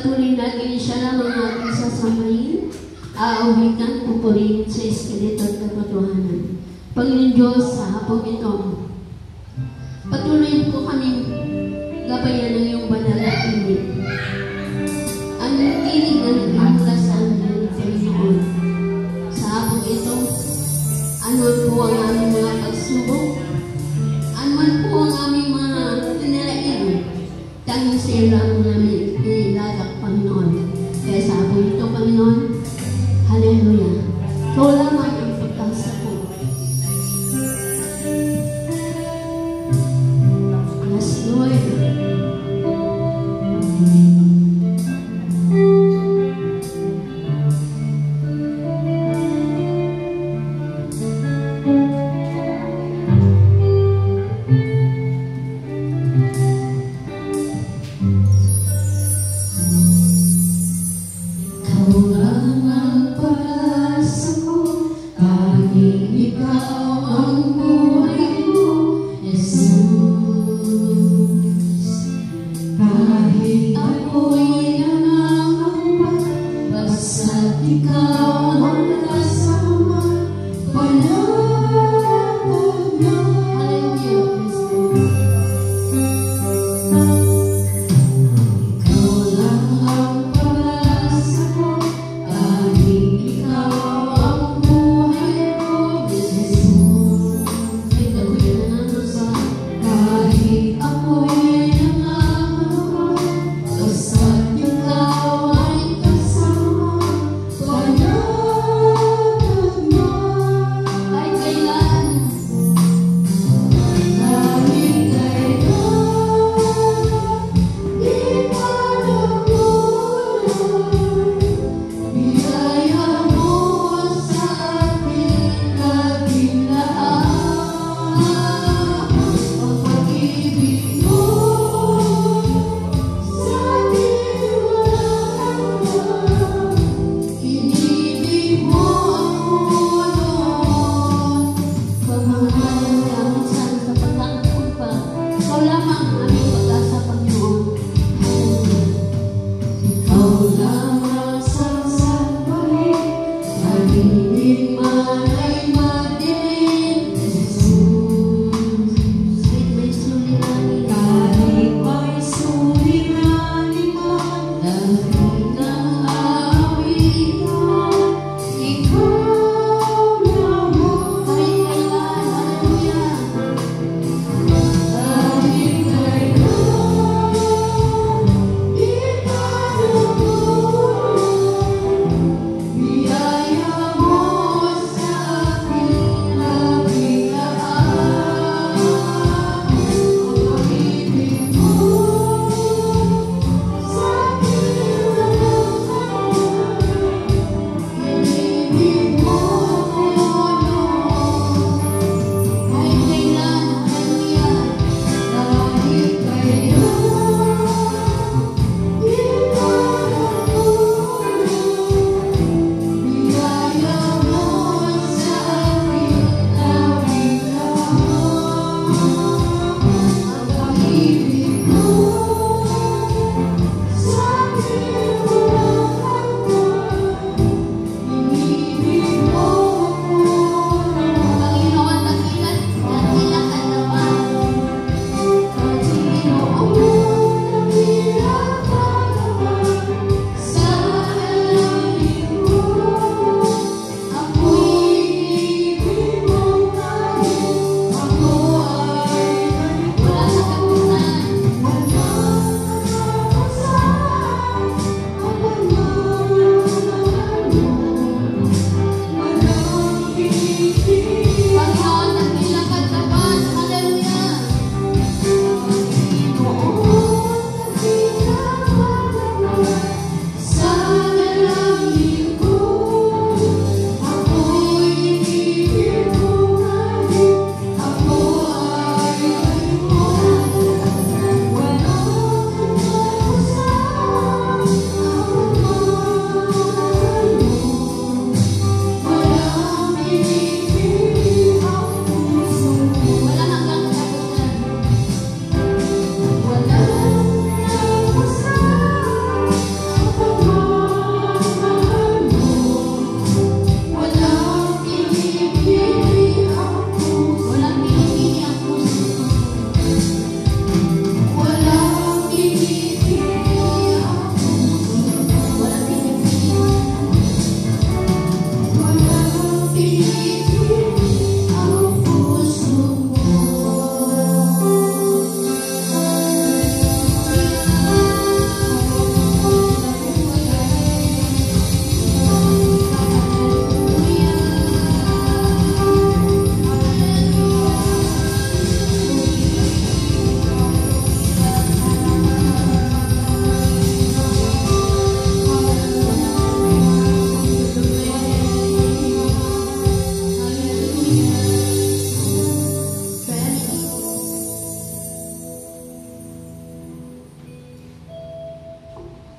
patuloy natin siya lamang natin sasamayin, aawitan, pupurihin sa Espiritu at katotohanan. Panginoon Diyos, sa hapong ito, patuloy po kami gabayan ng iyong banal na tinig. Ang tinig na nagmamula sa amin, Panginoon. Sa hapong ito, ano po ang aming mga pagsubok, ano po ang aming mga tinalain, tanging sa iyo lang namin inilalak, Panginoon. Kaya sa hapong ito, Panginoon, hallelujah. Ikaw lamang ang pagkasa ko. Yes, Lord.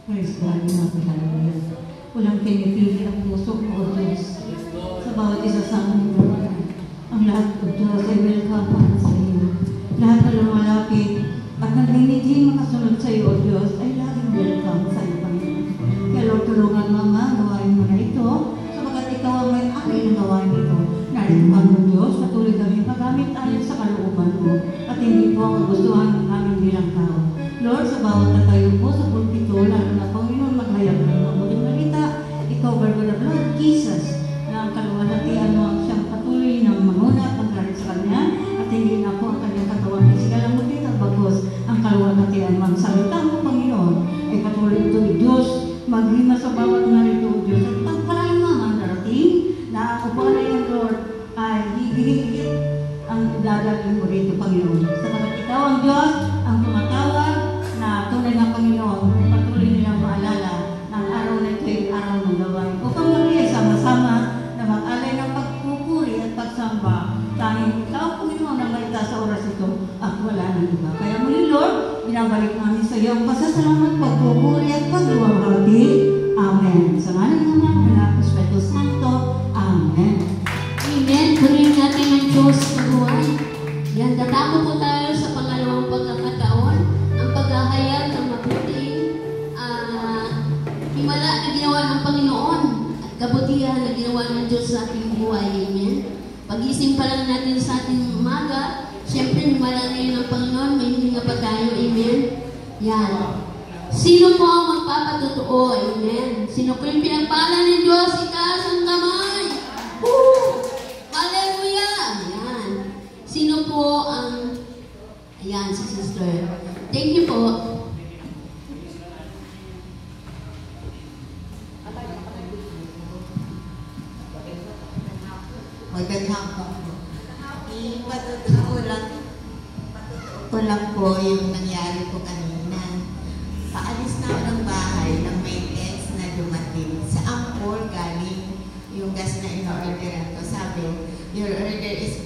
Praise God, hallelujah. Walang pinipili ang puso mo, O Diyos. Sa bawat isa sa amin, ang lahat, O Diyos, ay welcome para sa iyo. Lahat na lumalapit at nagniniging makasunod sa iyo, O Diyos, ay laging welcome sa iyo, Panginoon. Kaya Lord, tulungan Mama, gawain mo na ito, sapagat ikaw ang may-ari ng gawain ito. Narito kami, O Diyos, patuloy kami magamit ayon sa kalooban mo at hindi po ang kagustuhan namin bilang tao. Lord, sa bawat natayo po sa pulpito, lalo na Panginoon, maghayag ng mabuting balita, ikaw, by the blood of Jesus, na ang kaluwalhatian mo ang siyang patuloy ng manguna at pagkalit sa Kanya, at hindi na po ang Kanyang katawan ay sigalamutin at bagos ang kaluwalhatian mo. Ang salita mo, Panginoon, ay patuloy ito, Diyos, maghima sa bawat narito, Diyos, at pagpalain mo ang darating, na ako po na yan, Lord, ay higit ang dadalhin mo rito, Panginoon. Sapagat ikaw ang Diyos, ang tumatawag, na tunay na Panginoon, patuloy nilang maalala ng araw na ito ay araw ng gawain. Upang magiging sama-sama na mag-alay ng pagpupuri at pagsamba. Tanging ikaw, Panginoon, na maita sa oras ito at wala ng iba. Kaya muli, Lord, binabalik namin sa iyo ang pasasalamat, pagpupuri at pagluwalhati. Amen. Sa ngalan ng Ama, Anak, Espiritu Santo. Amen. Amen. Purihin natin ang Diyos sa buhay. Yan, tatako po tayo sa pangalawang pagkakataon. Ang paghahayag ng mabuting himala na ginawa ng Panginoon at kabutihan na ginawa ng Diyos sa ating buhay. Amen. Pag-ising pa lang natin sa ating umaga, siyempre himala na yun ng Panginoon, may hininga pa tayo. Amen. Yan. Sino po ang magpapatotoo? Amen. Sino po yung pinagpala ng Diyos? Itaas ang kamay. Woo! Hallelujah! Ayan. Sino po ang... Ayan, si Sister. Thank you po. Magandang po. Patotoo lang po yung nangyari po kanina. Paalis na ako ng bahay nang may text na dumating. Sa Angkor galing yung gas na in-orderan ko. Sabi, your order is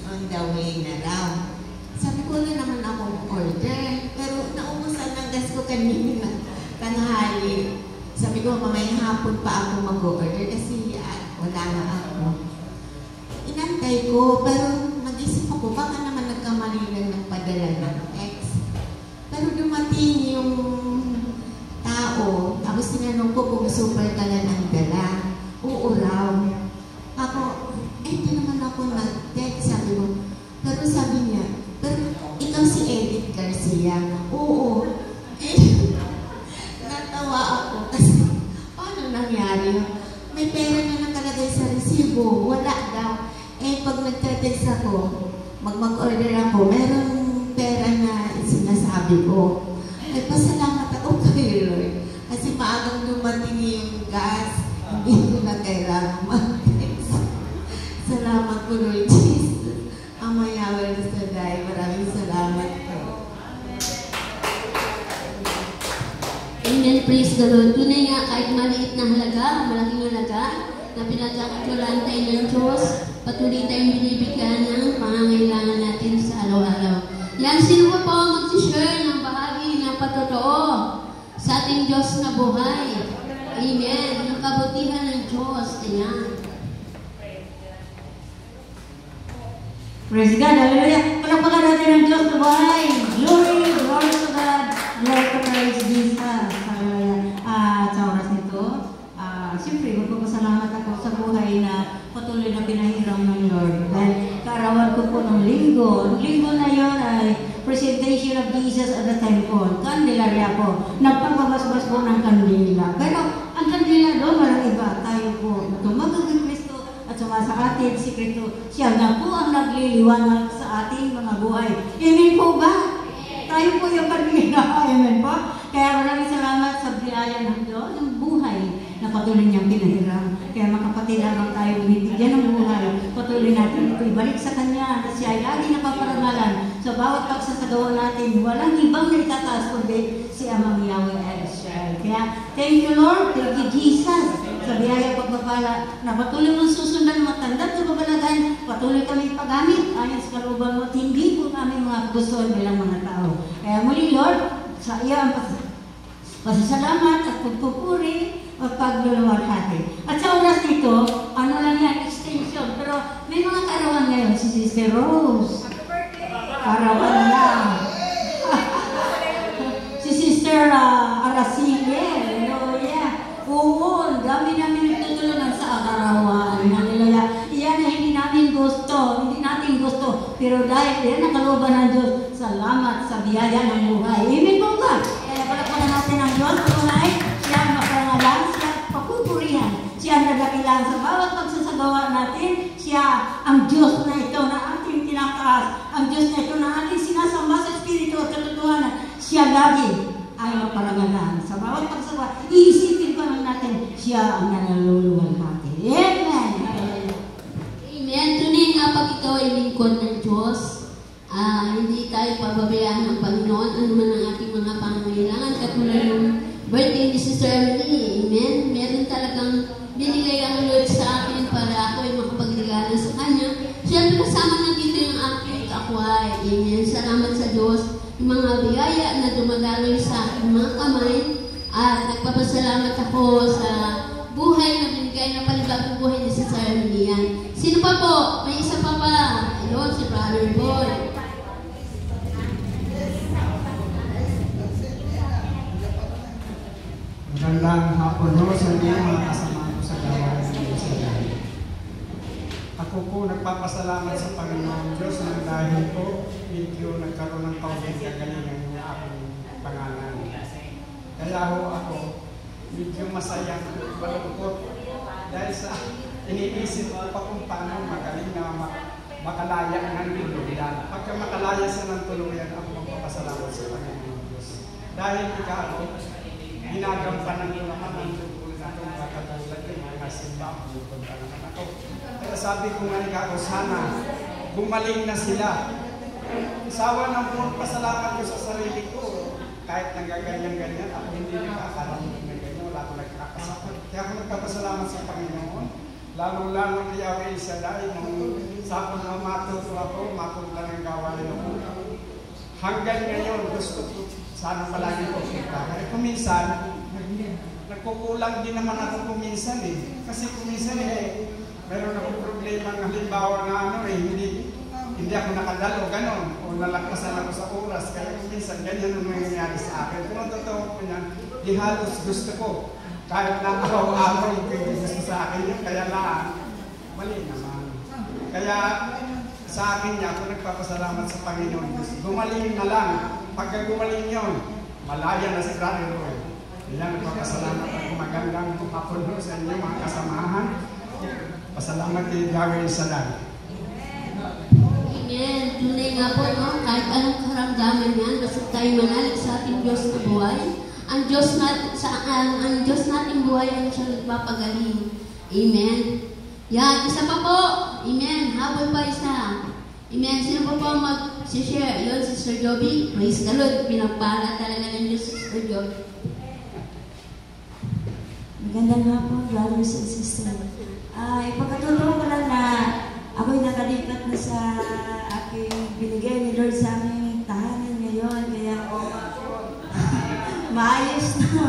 on the way na raw. Sabi ko na naman akong order. Pero naubusan ng gas ko kanina. Tanghali. Sabi ko, mamayang hapon pa ako mag-order kasi wala na ako. Inantay ko, pero nag-isip ako, baka naman nagkamali lang ng padala ng text. Pero dumating yung tao, tapos tinanong ko kung super kalan ang dala. Oo raw. Ako, hindi naman ako nag-text, sabi ko. Pero sabi niya, pero ikaw si Edith Garcia. Oo. Natawa ako kasi paano nangyari? May pera na nakalagay sa resibo. Wala daw. Pag nagte-text ako, mag-order ako, merong pera na sinasabi ko. Pasalamat ako kay Lord. Kasi maagang dumating yung gas, hindi ko na kailangan mag-text. Salamat po, Lord Jesus. Amayawal sa day. Maraming salamat po. Amen. Praise the Lord. Tunay nga, kahit maliit na halaga, malaking halaga, na pinagkakatulaan tayo ng Diyos, patuloy tayong binibigyan ng pangangailangan natin sa araw-araw. Yan, sino pa po ang mag-share ng bahagi ng patotoo sa ating Diyos na buhay? Amen. Yung kabutihan ng Diyos. Ayan. Praise God, hallelujah. Palakpakan natin ang Diyos na buhay. Glory, glory to God. Glory to praise Jesus. Hallelujah. Sa oras nito, siyempre, magpapasalamat ako sa buhay na patuloy na pinahiram ng Lord. Dahil kaarawan ko po ng linggo. Ang linggo na yon ay presentation of Jesus at the temple. Candelaria po. Nagpapabasbas po ng kandila. Pero ang kandila doon, walang iba. Tayo po. Tumagod ng Kristo at sumasa atin si Kristo. Siya na po ang nagliliwanag sa ating mga buhay. Amen po ba? Tayo po yung kandila. Amen po? Kaya maraming salamat sa biyaya ng Diyos, ng buhay na patuloy niyang pinahiram. Kaya mga kapatid, habang tayo binibigyan ng buhay, patuloy natin ito ibalik sa Kanya na siya ay lagi napaparangalan sa bawat pagsasagawa natin. Walang ibang na itataas kundi si Amang Yahweh El Shaddai. Kaya, thank you Lord, thank you Jesus, sa biyaya pagpapala na patuloy mong susundan mga tanda at kababalagan, patuloy kami paggamit ayon sa kalooban mo at hindi po namin mga gusto bilang mga tao. Kaya muli Lord, sa iyo ang pasasalamat at pagpupuri at pagluluwalhati. At sa oras nito, ano lang yan, extension. Pero may mga karawan ngayon, si Sister Rose. Karawan lang. Si Sister Aracile. Oo, dami namin nagtutulungan sa karawan. Hallelujah. Iyan na hindi natin gusto. Pero dahil yan ang kalooban ng Diyos, salamat sa biyaya ng buhay. Amen po ba? Kaya palakpakan natin ang Diyos, tunay, siya ang makarangalan, siya ang papupurihan, siya ang nadakilan sa bawat pagsasagawa natin, siya ang Diyos na ito na ating tinataas, ang Diyos na ito na ating sinasamba sa Espiritu at katotohanan, siya lagi ay maparangalan. Sa bawat pagsagawa, iisipin pa lang natin, siya ang nanaluluwalhati. Amen! Amen. Tunay nga pag ikaw ay lingkod ng Diyos, hindi tayo pababayaan ng Panginoon, ano man ang ating mga pangangailangan. Katulad yung birthday ni Sister Emily, amen. Meron talagang binigay ang Lord sa akin para ako ay makapagregalo sa Kanya. Siyempre kasama na dito yung aking kakway, amen. Salamat sa Diyos, yung mga biyaya na dumadaloy sa aking mga kamay, at nagpapasalamat ako sa buhay na binigay na palibagong buhay ni Sister Emily yan. Sino pa po? May isa pa ba? Hello, si Brother Boy. Magandang hapon ho sa inyo mga kasama ko sa gawain ng Israel. Ako po nagpapasalamat sa Panginoon Diyos na dahil po medyo nagkaroon ng COVID kagalingan yung aking pangalan. Kaya ho ako medyo masayang malungkot dahil sa iniisip ko pa kung paano magaling na makalaya ng tuluyan. Pagka makalaya siya ng tuluyan, ako magpapasalamat sa Panginoon Diyos. Dahil ikaw, ginagampanan ko naman ang tungkol na itong mga katulad yung mga simba, bukod pa naman ako. Kaya sabi ko nga ikaw, sana gumaling na sila. Sawa ng pasalamat ko sa sarili ko, kahit nagaganyan-ganyan, ako hindi nakakarating na ganyan, wala akong nagkakasakot. Kaya ako nagpapasalamat sa Panginoon, lalong-lalong kay Yahweh siya dahil nung sapon na matuto ako, mapunta ng gawain ako. Hanggang ngayon, gusto ko sana palagi ko kita. Kaya kuminsan, nagkukulang din naman ako kuminsan eh. Kasi kuminsan meron akong problema ng halimbawa na hindi ako nakadalo, ganon. O nalakpasan ako sa oras. Kaya kuminsan, ganyan ang nangyayari sa akin. Pero totoo ko niyan, di halos gusto ko. Kahit na araw-araw yung gusto sa akin yun, kaya lang, mali naman. Kaya sa akin niya, ako nagpapasalamat sa Panginoon Diyos. Gumaling na lang. Pagka gumaling yun, malaya na si Brother Roy. Kaya nagpapasalamat ako magandang hapon sa inyo mga kasamahan. Pasalamat kay Yahweh sa lahat. Amen. Tunay nga po, no? Kahit anong karamdaman yan, basta tayo manalig sa ating Diyos na buhay. Ang Diyos nating buhay ang siya nagpapagaling. Amen. Yan, isa pa po. Amen. Habol pa isa. Amen. Sino po mag-share? Yun, Sister Joby. Praise the Lord. Pinagpala talaga ng Diyos, Sister Joby. Magandang hapon, brothers and sisters. Ipagkatulong ko lang na ako'y nakalipat na sa aking binigay ni Lord sa aming tahanan ngayon. Kaya maayos na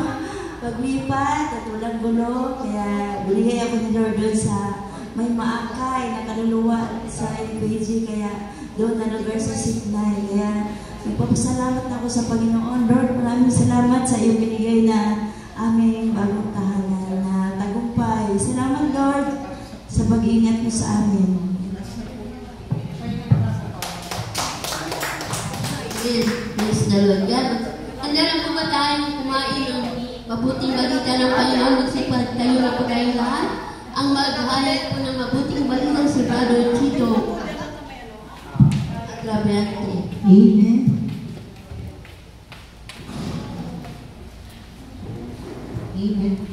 paglipat at walang gulo. Kaya binigay ako ni Lord doon sa may maakay na kaluluwa sa LPG. Kaya doon na lugar sa Signay. Kaya nagpapasalamat na ako sa Panginoon. Lord, maraming salamat sa iyong binigay na aming bagong tahanan na tagumpay. Salamat, Lord, sa pag-iingat mo sa amin. Praise the Lord. Handa na po ba tayong kumain ng mabuting balita ng Panginoon? Magsipag tayo na po tayong lahat. Ang mag-highlight po ng mabuting balita si Brother Chito. Grabe natin. Amen. Amen.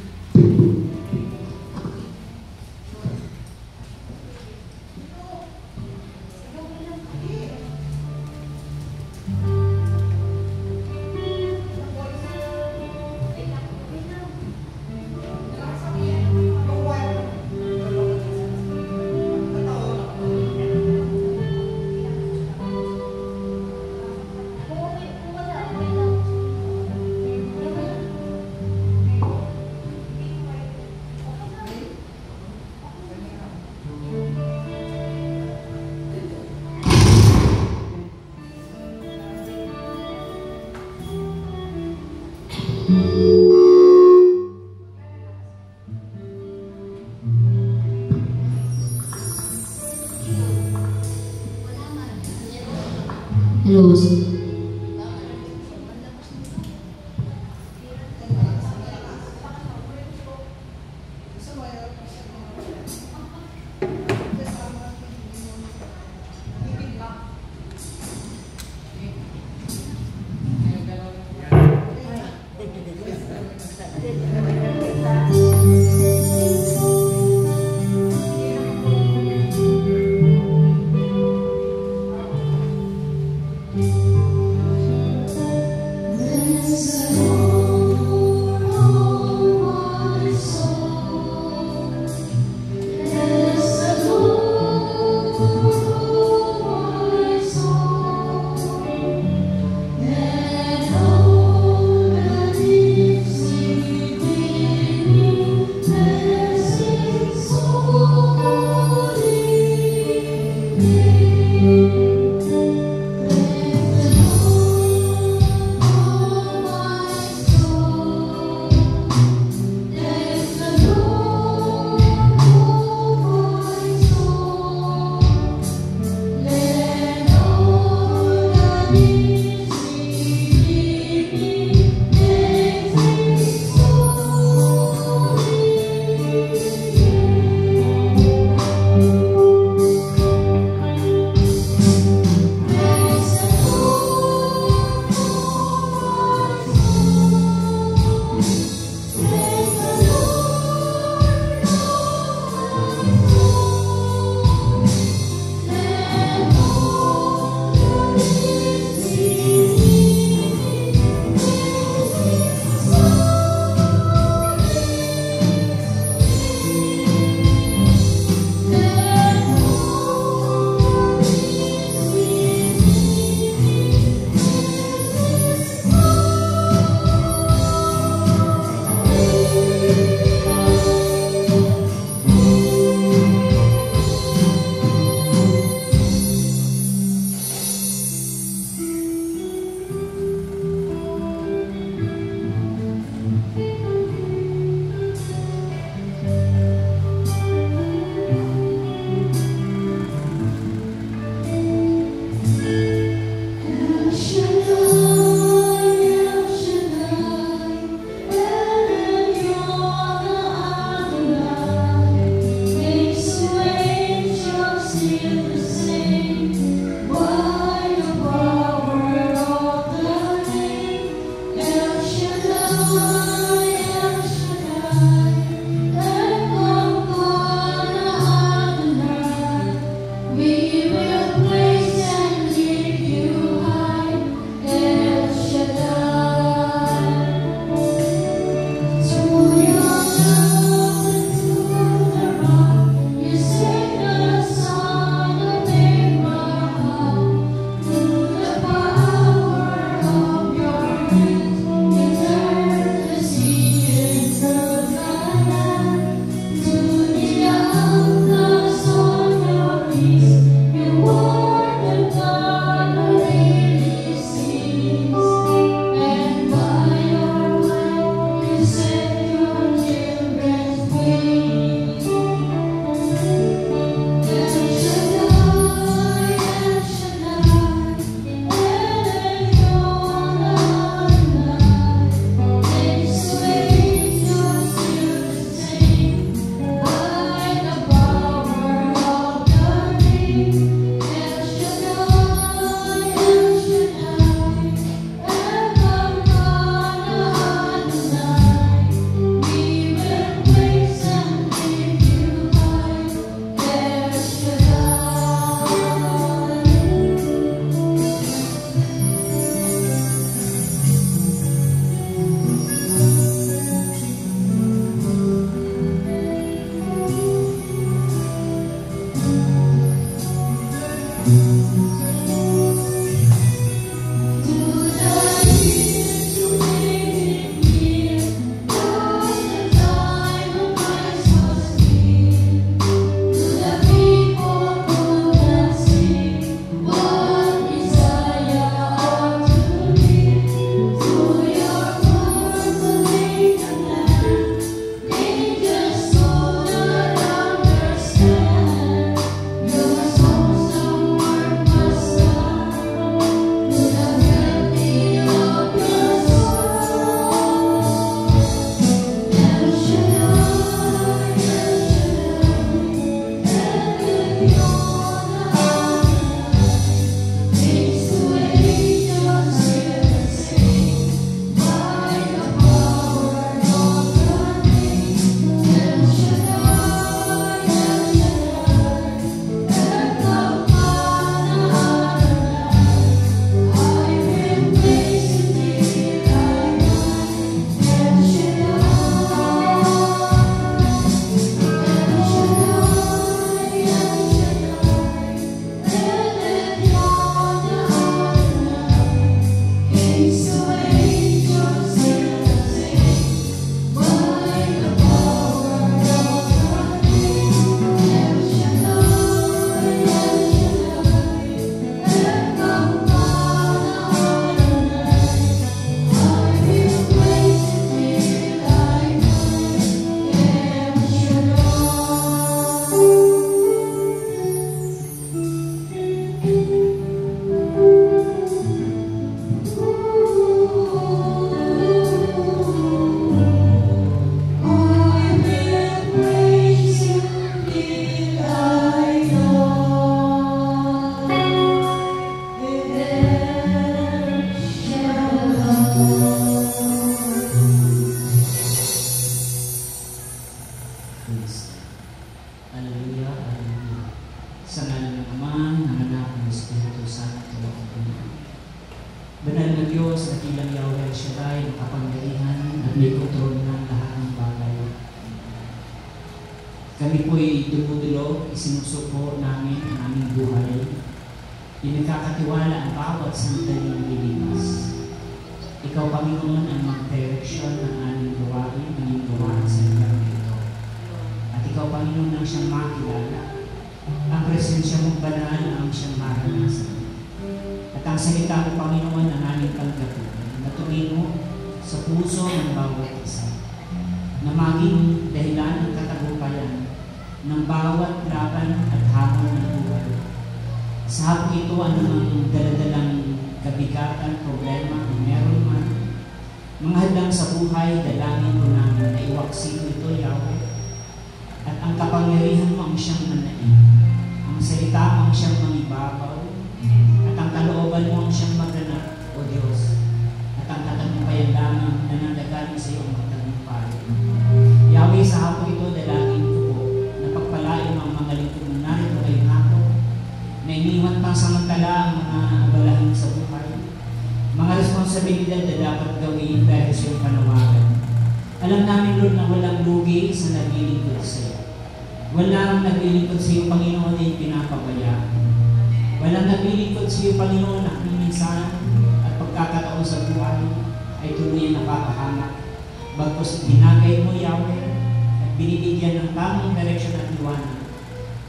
Hello. Thank you. may kontrol ng lahat ng bagay. Kami po'y dumudulog, isinusuko namin ang aming buhay. Pinagkakatiwala ang bawat sandaling nilipas. Ikaw, Panginoon, ang mag-direction ng aming gawain, ng iyong gawain sa lugar ito. At ikaw, Panginoon, ang siyang makilala. Ang presensya mong banal ang siyang maranasan. At ang salita mo, Panginoon, ang aming tanggapin na tumino sa puso ng bawat isa. Na maging dahilan ng katagumpayan ng bawat laban at hamon ng buhay. Sa hapong ito, anumang daladalang kabigatan, problema, kung meron man, mga hadlang sa buhay, dalangin ko namin na iwaksi ito, Yahweh. At ang kapangyarihan mo ang siyang manain. Ang salita mo ang siyang mangibabaw. At ang kalooban mo ang siyang maganap, O Diyos. At ang katagumpayan lamang na nanagaling sa iyo ang magtagumpay. Yahweh, sa hapong ito, dalangin ko po na pagpalain ang mga lingkod ng narito ngayong hapon, na iniwan pang samantala ang mga abalahin sa buhay, mga responsibilidad na dapat gawin dahil sa iyong panawagan. Alam namin, Lord, na walang lugi sa naglilingkod sa iyo. Walang naglilingkod sa iyo, Panginoon, ay pinapabayaan. Walang naglilingkod sa iyo, Panginoon, na minsan at pagkakataon sa buhay ay tuluyan napapahamak. Bagkus ginagay mo, Yahweh, at binibigyan ng tamang direksyon at iwanan.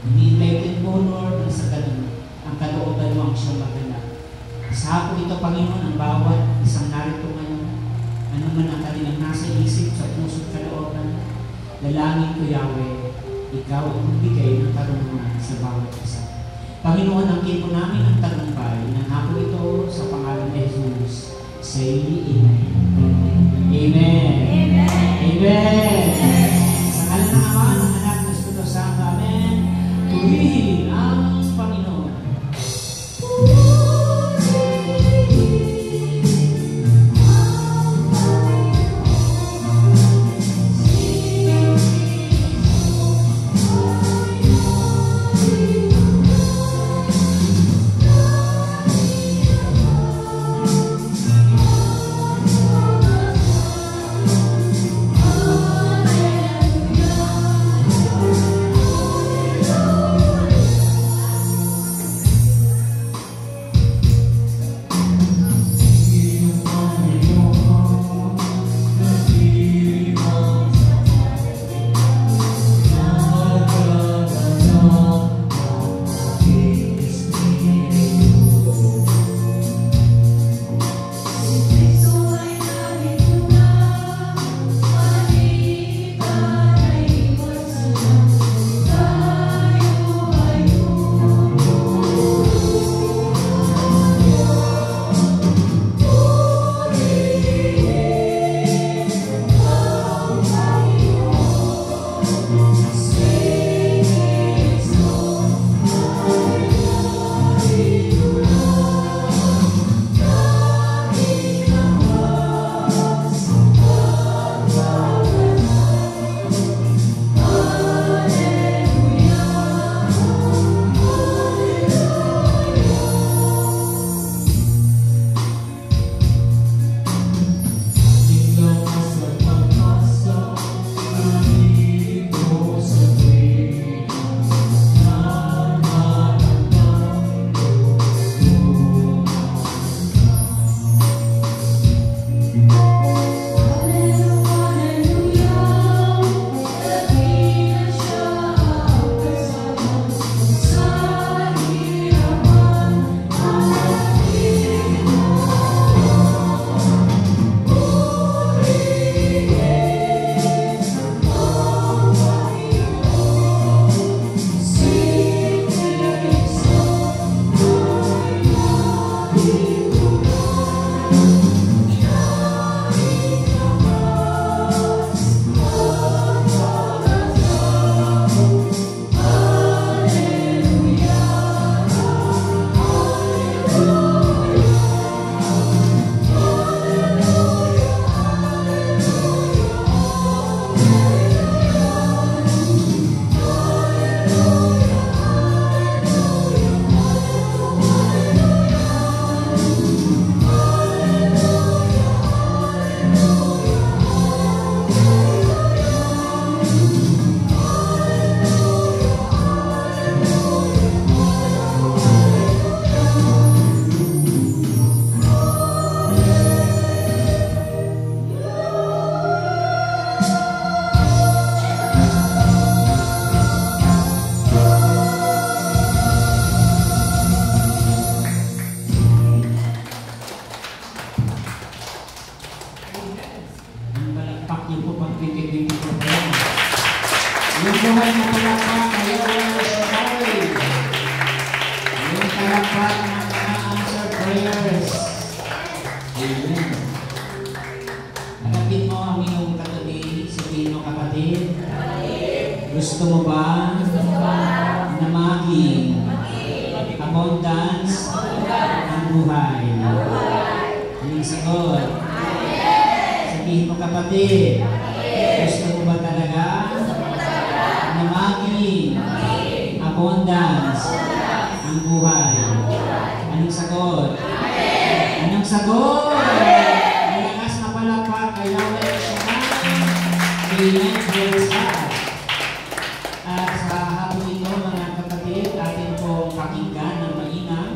Hinihintay mo, Lord, na sa ganun ang kalooban mo ang siyang maganda. Sa hapon ito, Panginoon, ang bawat isang narito ngayon, ano man ang kanilang nasa isip, sa puso't kalooban, dalangin ko, Yahweh, ikaw ang magbigay ng karunungan sa bawat isa. Panginoon, ang po namin ang tagumpay ng hapon ito sa pangalan ni Jesus. Say Amen. Amen. Amen. Amen. Sa ngalan ng Ama, ng Anak, ng Espiritu Santo. Amen. Purihin ang Panginoon. palakpak niyo po pang 2024 pa yan. Yung buhay na palakpak ay yung palakpak ng mga answered prayers. Amen. Hanapin mo ang iyong katabi, sabihin mo kapatid, gusto mo ba na maging abundance ang buhay? Ang sagot, sabihin mo kapatid, gusto mo ba talaga na maging abundance ang buhay? Anong sagot? Anong sagot? Malakas na palakpak kay Yahweh Shaddai. Amen. Praise God. At sa hapon ito, mga kapatid, atin pong pakinggan ng mainam.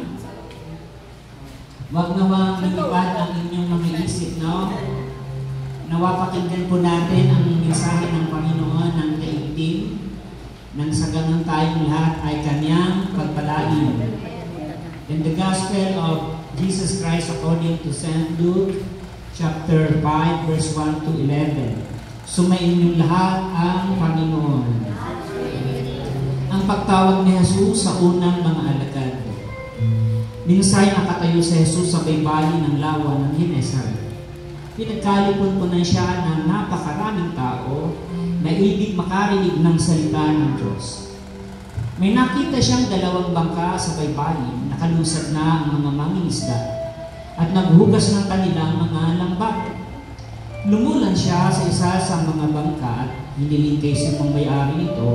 Huwag nawang lumipad ang inyong mga isip, no? Nawa pakinggan po natin ang mensahe ng Panginoon ng daigdig, nang sa ganun tayong lahat ay Kanyang pagpalain. In the Gospel of Jesus Christ according to St. Luke, chapter 5, verse 1 to 11. Sumain niyong lahat ang Panginoon. Ang pagtawag ni Jesus sa unang mga alagad. Minsay nakatayo si Jesus sa baybayin ng lawa ng Genesaret. Pinagkalipunan siya ng napakaraming tao na ibig makarinig ng salita ng Diyos. May nakita siyang dalawang bangka sa baybayin, nakalusad na ang mga mangingisda at naghugas ng kanilang mga lambat. Lumulan siya sa isa sa mga bangka at hiniling kay Simong may-ari nito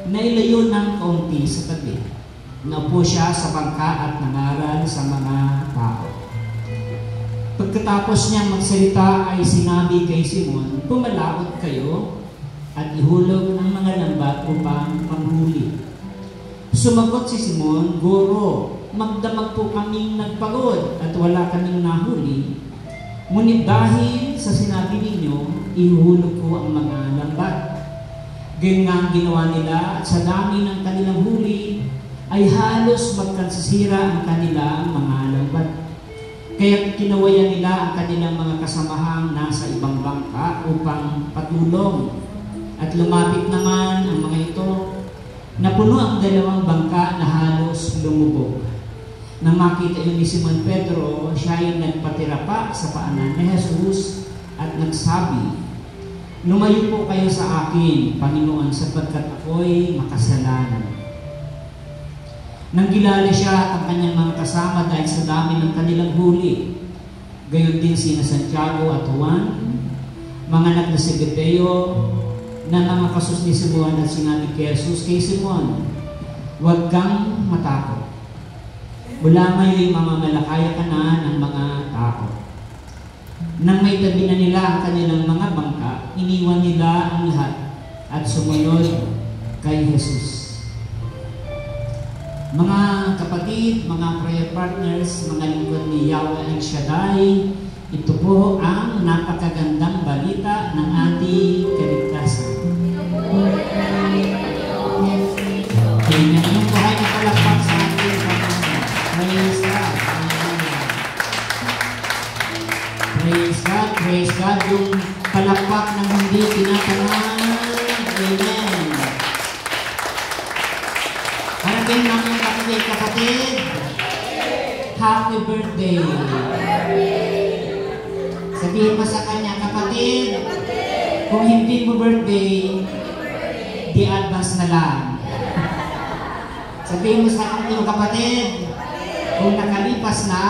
na ilayo ng kaunti sa tabi. Naupo siya sa bangka at nangaral sa mga tao. Pagkatapos niyang magsalita ay sinabi kay Simon, "Pumalaot kayo at ihulog ang mga lambat upang panghuli." Sumagot si Simon, "Guro, magdamag po kaming nagpagod at wala kaming nahuli. Ngunit dahil sa sinabi ninyo, ihulog ko ang mga lambat." Ganyan nga ang ginawa nila at sa dami ng kanilang huli ay halos magkansasira ang kanilang mga lambat. Kaya kinawayan nila ang kanilang mga kasamahang nasa ibang bangka upang patulong. At lumapit naman ang mga ito. Napuno ang dalawang bangka na halos lumubog. Nang makita yun ni Simon Pedro, siya ay nagpatira pa sa paanan ni Jesus at nagsabi, "Lumayo po kayo sa akin, Panginoon, sapagkat ako'y makasalanan." Nang kilala siya at ang kanyang mga kasama dahil sa dami ng kanilang huli, gayon din sina Santiago at Juan, mga anak na Zebedeo, na mga kasus ni Simon at sinabi kay Jesus, kay Simon, "Huwag kang matakot. Mula ngayon mamamalakaya ka na ng mga tao." Nang may tabi na nila ang kanilang mga bangka, iniwan nila ang lahat at sumunod kay Jesus. Mga kapatid, mga prayer partners, mga lingkod ni Yahweh El Shaddai, ito po ang napakagandang balita ng ating kaligtasan. Amen. Yung buhay na palakpak sa ating Panginoon. Praise God. Praise God. Praise God. Yung palakpak ng hindi tinatangan. Amen. Harapin namin kapatid. Happy birthday. Sabihin mo sa kanya, kapatid, kung hindi mo birthday, di advance na lang. Sabihin mo sa kanya, kapatid, kung nakalipas na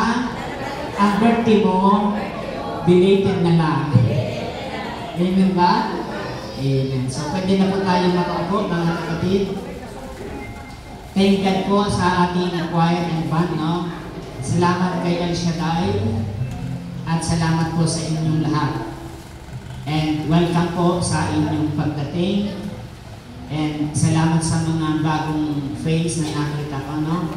ang birthday mo, belated na lang. Amen ba? Amen. So, pwede na po tayo makaupo, mga kapatid. Thank God po sa ating choir and band, no? Salamat kay El Shaddai at salamat po sa inyong lahat. And welcome po sa inyong pagdating. And salamat sa mga bagong face na nakita ko, no?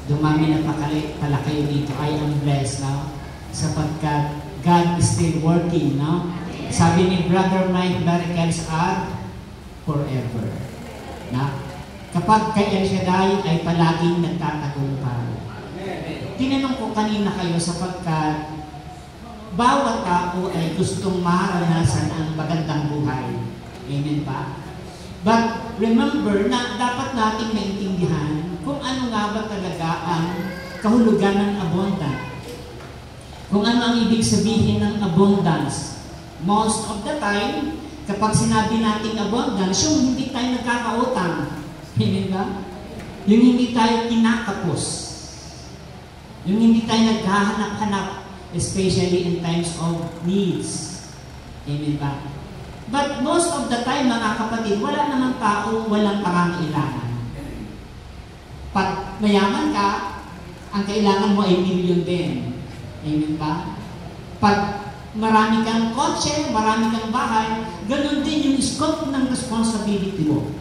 Dumami na pala kayo dito. I am blessed, no? Sapagkat God is still working, no? Sabi ni Brother Mike, miracles are forever. Na? Kapag kay El Shaddai ay palaging nagtatagumpay. Tinanong ko kanina kayo sapagkat bawat tao ay gustong maranasan ang magandang buhay. Amen ba? But remember na dapat natin maintindihan kung ano nga ba talaga ang kahulugan ng abundant. Kung ano ang ibig sabihin ng abundance. Most of the time, kapag sinabi natin abundance, yung hindi tayo nagkakautang. Amen ba? Yung hindi tayo kinakapos. Yung hindi tayo naghahanap-hanap, especially in times of needs. Amen ba? But most of the time, mga kapatid, wala namang tao walang pangangailangan. Pag mayaman ka, ang kailangan mo ay milyon din. Amen ba? Pag marami kang kotse, marami kang bahay, ganun din yung scope ng responsibility mo.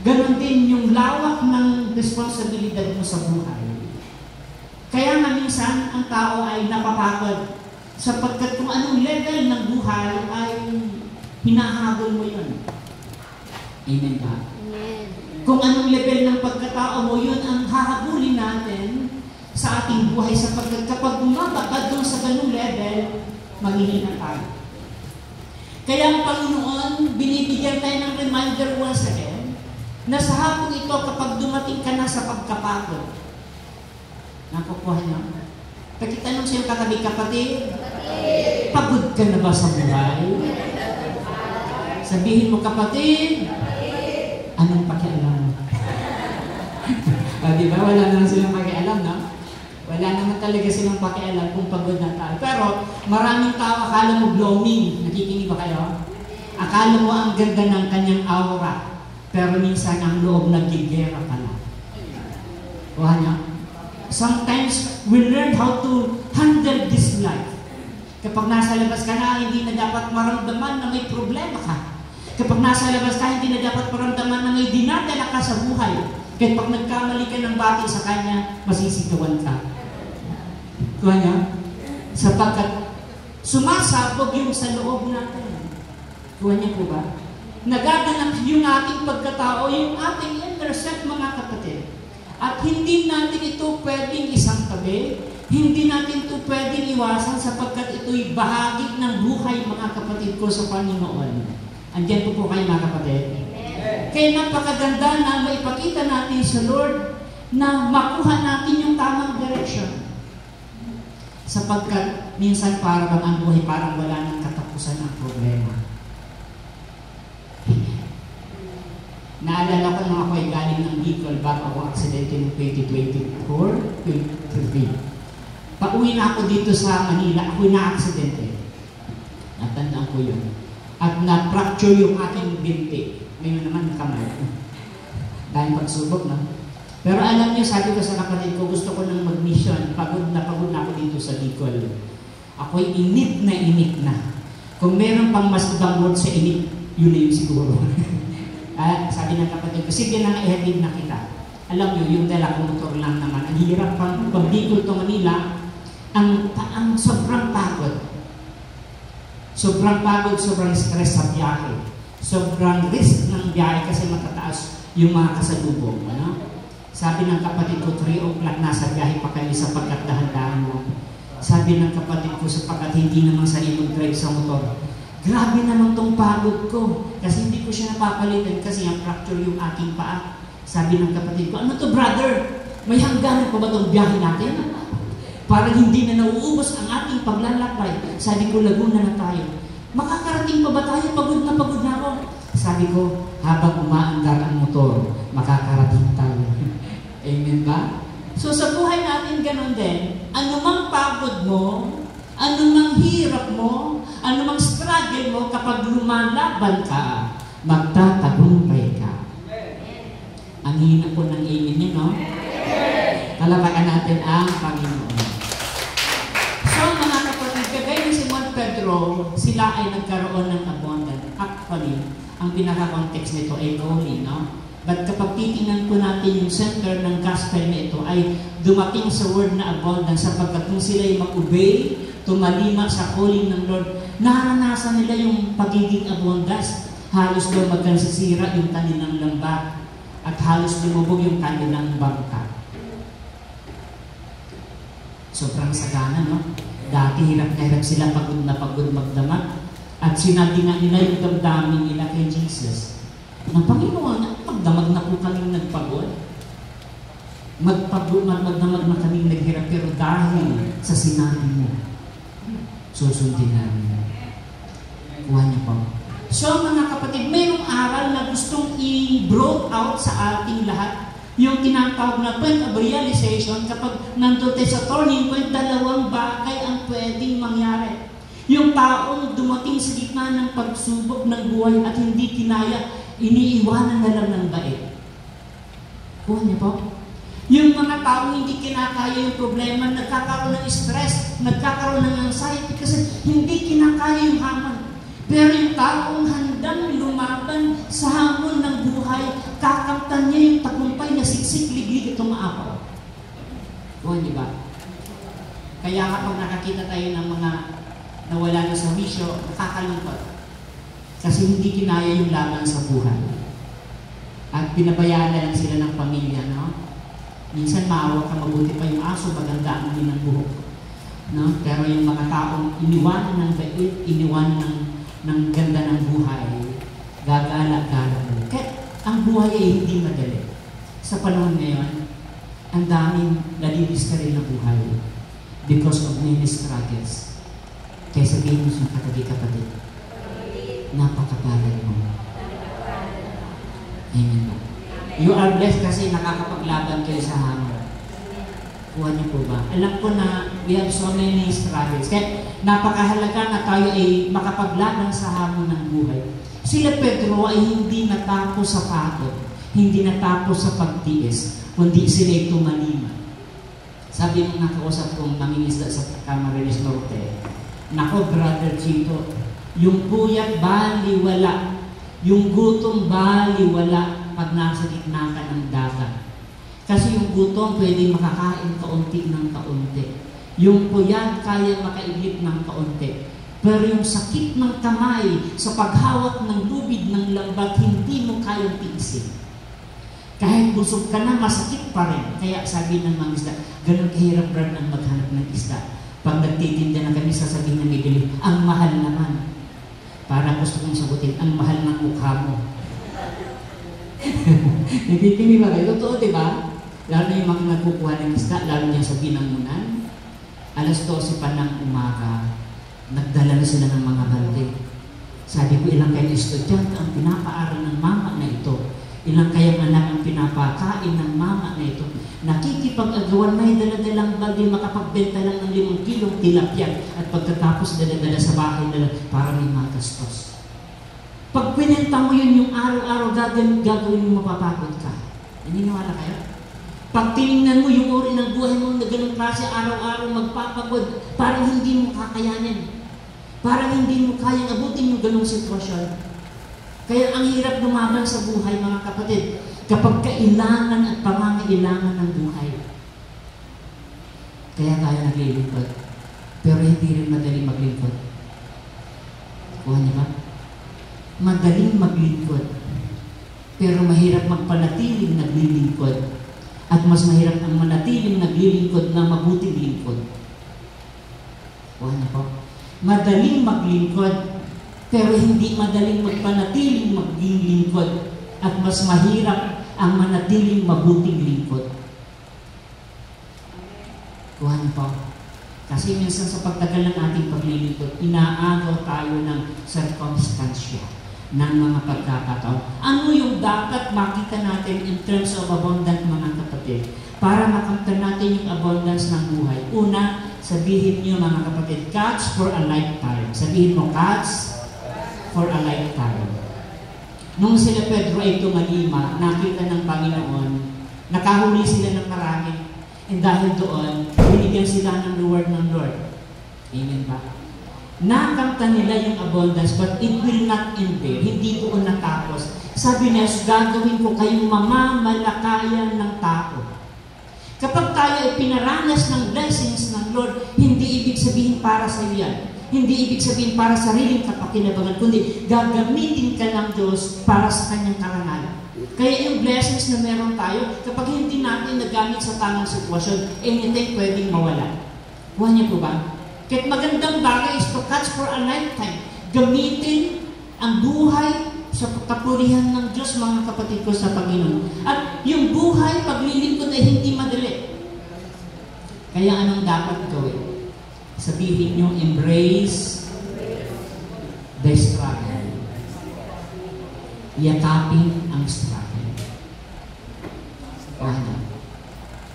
Ganun din yung lawak ng responsibilidad mo sa buhay. Kaya nga minsan, ang tao ay napapagod sapagkat kung anong level ng buhay ay hinahabol mo yun. Amen ba? Amen. Kung anong level ng pagkatao mo, yun ang hahabulin natin sa ating buhay sapagkat kapag bumaba ka doon sa ganung level, maghihina tayo. Kaya ang Panginoon, binibigyan tayo ng reminder once again, na sa hapon ito, kapag dumating ka na sa pagkapagod, nakukuha niyo? Pagkitanong sa'yo katabi, kapatid, pagod ka na ba sa buhay? Sabihin mo, kapatid, anong pakialam? Diba? Wala naman silang pakialam, no? Wala naman talaga silang pakialam kung pagod na tayo. Pero maraming tao akala mo blooming. Nakikinig ba kayo? Akala mo ang ganda ng kanyang aura. Pero minsan ang loob nagigera ka lang. Kuha niya? Sometimes we learn how to handle this life. Kapag nasa labas ka na, hindi na dapat maramdaman na may problema ka. Kapag nasa labas ka, hindi na dapat maramdaman na may dinadala ka sa buhay. Kahit pag nagkamali ka ng bati sa kanya, masisigawan ka. Kuha niya? Sapagkat sumasabog yung sa loob natin. Kuha niya po ba? Nagaganap yung ating pagkatao, yung ating inner self, mga kapatid. At hindi natin ito pwedeng isang tabi, hindi natin ito pwedeng iwasan sapagkat ito'y bahagi ng buhay, mga kapatid ko, sa Panginoon. Andiyan po kayo, mga kapatid. Kaya napakaganda na maipakita natin sa Lord na makuha natin yung tamang direction. Sapagkat minsan parang ang buhay parang wala nang katapusan ang problema. Naalala ko nung ako ay galing ng Bicol bago ako aksidente noong 2024-23. Pauwi na ako dito sa Manila, ako'y na-aksidente. Natandaan ko yun. At na-fracture yung aking binti. Ngayon naman kamay. Dahil pagsubok na. Pero alam niyo, sabi ko sa kapatid ko, gusto ko nang mag-mission. Pagod na ako dito sa Bicol. Ako'y init na. Kung meron pang mas ibang word sa init, yun na yun siguro. At sabi ng kapatid ko, sige na ihatid na kita. Alam niyo, yung dala ko motor lang naman. Ang hirap pang Bicol to Manila, ang sobrang pagod. Sobrang pagod, sobrang stress sa biyahe. Sobrang risk ng biyahe kasi matataas yung mga kasalubong. Ano? Sabi ng kapatid ko, 3 o'clock nasa biyahe pa kayo sapagkat dahan-dahan mo. Sabi ng kapatid ko, sapagkat hindi naman sa mag-drive sa motor. Grabe naman tong pagod ko. Kasi hindi ko siya napapalitan kasi ang fracture yung aking paa. Sabi ng kapatid ko, ano to brother? May hangganan pa ba itong biyahe natin? Parang hindi na nauubos ang ating paglalakbay. Sabi ko, Laguna na tayo. Makakarating pa ba tayo? Pagod na ako. Sabi ko, habang umaandar ang motor, makakarating tayo. Amen ba? So sa buhay natin ganun din, anumang pagod mo, anumang hirap mo, anumang struggle mo, kapag lumalaban ka, magtatagumpay ka. Ang hina po ng amen niyo, no? Talabakan natin ang Panginoon. So mga kapatid, kagaya ni Simon Pedro, sila ay nagkaroon ng abundance. Actually, ang pinaka-context nito ay calling, no? But kapag titingnan po natin yung center ng gospel na ito, ay dumating sa word na abundance sapagkat kung sila ay mag-obey, tumalima sa calling ng Lord, naranasan nila yung pagiging abundance. Halos daw magkansisira yung kanilang lambat at halos lumubog yung kanilang bangka. Sobrang sagana, no? Dati hirap na hirap sila, pagod na pagod magdamag. At sinabi nga nila yung damdamin nila kay Jesus. Ng Panginoon, magdamag na po kaming nagpagod. Magdamag na kaming naghirap, pero dahil sa sinabi mo, susundin namin. Kuha niyo po. So mga kapatid, mayroong aral na gustong i-brought out sa ating lahat. Yung tinatawag na point of realization, kapag nandun tayo sa turning point, dalawang bagay ang pwedeng mangyari. Yung taong dumating sa gitna ng pagsubok ng buhay at hindi kinaya, iniiwanan na lang ng bait. Kuha niyo po? Yung mga taong hindi kinakaya yung problema, nagkakaroon ng stress, nagkakaroon ng anxiety kasi hindi kinakaya yung hamon. Pero yung taong handang lumaban sa hamon ng buhay, kakamtan niya yung tagumpay na siksik, liglig, itong maapaw. O, di ba? Kaya kapag nakakita tayo ng mga nawala na sa wisyo, nakakalungkot. Kasi hindi kinaya yung laban sa buhay. At pinabayaan na lang sila ng pamilya, no? Minsan maawa ka, mabuti pa yung aso, maganda ang din ng buhok. No? Pero yung mga taong iniwanan ng bait, iniwanan ng ganda ng buhay, gagala-gala mo. Kaya ang buhay ay hindi madali. Sa panahon ngayon, ang daming nalilis ka rin na buhay because of many struggles. Kaya sabihin mo sa kapatid, napakabalad mo. Amen ba? You are blessed kasi nakakapaglaban kayo sa hamon. Kuha niyo po ba? Alam ko na we have so many struggles. Kaya napakahalaga na tayo ay makapaglaban sa hamon ng buhay. Sila Pedro ay hindi natapos sa pagod, hindi natapos sa pagtiis, kundi sila ay tumalima. Sabi nung nakausap kong nangingisda sa Camarines Norte, nako brother Chito, yung puyat baliwala, yung gutom baliwala pag nasa gitna ka ng dagat. Kasi yung gutom pwede makakain kaunti ng kaunti. Yung puyat kaya makaidlip ng kaunti. Pero yung sakit ng kamay sa paghawak ng lubid ng lambat, hindi mo kayang tiisin. Kahit busog ka na, masakit pa rin. Kaya sabi ng mga isda, ganun kahirap brad ng maghanap ng isda. Pag nagtitinda na kami, sasabihin na may bili, ang mahal naman. Para gusto kong sagutin, ang mahal ng mukha mo. Nagtitindi ba kayo? Totoo, diba? Lalo na yung mga nagkukuha ng isda, lalo niya sa binangunan. Alas 12 pa ng umaga, nagdala na sila ng mga balde. Sabi ko, ilang kayong estudyante ang pinapaaral ng mama na ito? Ilang kayang anak ang pinapakain ng mama na ito? Nakikipag-agawan, may dala-dalang balde, makapagbenta lang ng 5 kilong tilapia at pagkatapos dala-dala sa bahay nila para may magastos. Pag pinenta mo yun yung araw-araw, gagawin mo, mapapagod ka. Naniniwala kayo? Pag tinignan mo yung uri ng buhay mo na ganung klase, araw-araw magpapagod, parang hindi mo kakayanin. Parang hindi mo kayang abutin yung ganung sitwasyon. Kaya ang hirap lumaban sa buhay, mga kapatid, kapag kailangan at pangangailangan ng buhay. Kaya tayo naglilingkod. Pero hindi rin madaling maglingkod. Kuha niyo ba? Madaling maglingkod. Pero mahirap magpanatiling naglilingkod. At mas mahirap ang manatiling naglilingkod na mabuting lingkod. Kuha niyo po? Madaling maglingkod, pero hindi madaling magpanatiling maging lingkod. At mas mahirap ang manatiling mabuting lingkod. Kuha niyo po? Kasi minsan sa pagtagal ng ating paglilingkod, inaagaw tayo ng circumstansya ng mga pagkakataon. Ano yung dapat makita natin in terms of abundant, mga kapatid? Para makamtan natin yung abundance ng buhay. Una, sabihin niyo mga kapatid, catch for a lifetime. Sabihin mo, catch for a lifetime. Nung sila Pedro ay tumalima, nakita ng Panginoon, nakahuli sila ng marami. And dahil doon, binigyan sila ng reward ng Lord. Amen ba? Nakamtan nila yung abundance, but it will not end there. Hindi doon natapos. Sabi niya, gagawin ko kayong mamamalakayan ng tao. Kapag tayo ay pinaranas ng blessings ng Lord, hindi ibig sabihin para sa iyo yan. Hindi ibig sabihin para sa sariling kapakinabangan, kundi gagamitin ka ng Diyos para sa kanyang karangalan. Kaya yung blessings na meron tayo, kapag hindi natin nagamit sa tamang sitwasyon, anything pwedeng mawala. Kuha niyo po ba? Kahit magandang bagay is to catch for a lifetime. Gamitin ang buhay sa kapurihan ng Diyos, mga kapatid ko sa Panginoon. At yung buhay, paglilingkod ay hindi madali. Kaya anong dapat gawin? Sabihin nyo, embrace the struggle. Yakapin ang struggle.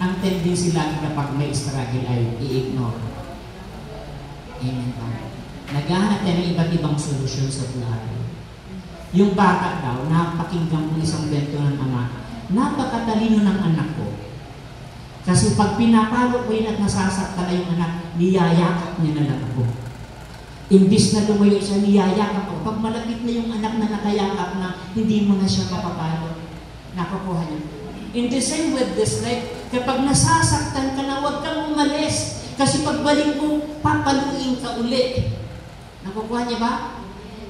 Ang tendency lang kapag may struggle ay i-ignore. Amen ba? Naghahanap tayo ng iba't ibang solusyon sa buhay. Yung bata daw, napakinggan ko isang bento ng ama, napakatalino ng anak ko. Kasi pag pinapalo ko yun at nasasakta na yung anak, niyayakap niya na lang ako. Imbis na lumayo siya, niyayakap ako. Pag malapit na yung anak na nakayakap na, hindi mo na siya mapapalo. Nakukuha niya. In the same with this life, kapag nasasaktan ka na, huwag kang umalis. Kasi pagbalik mo, papaluin ka uli. Nakukuha niya ba?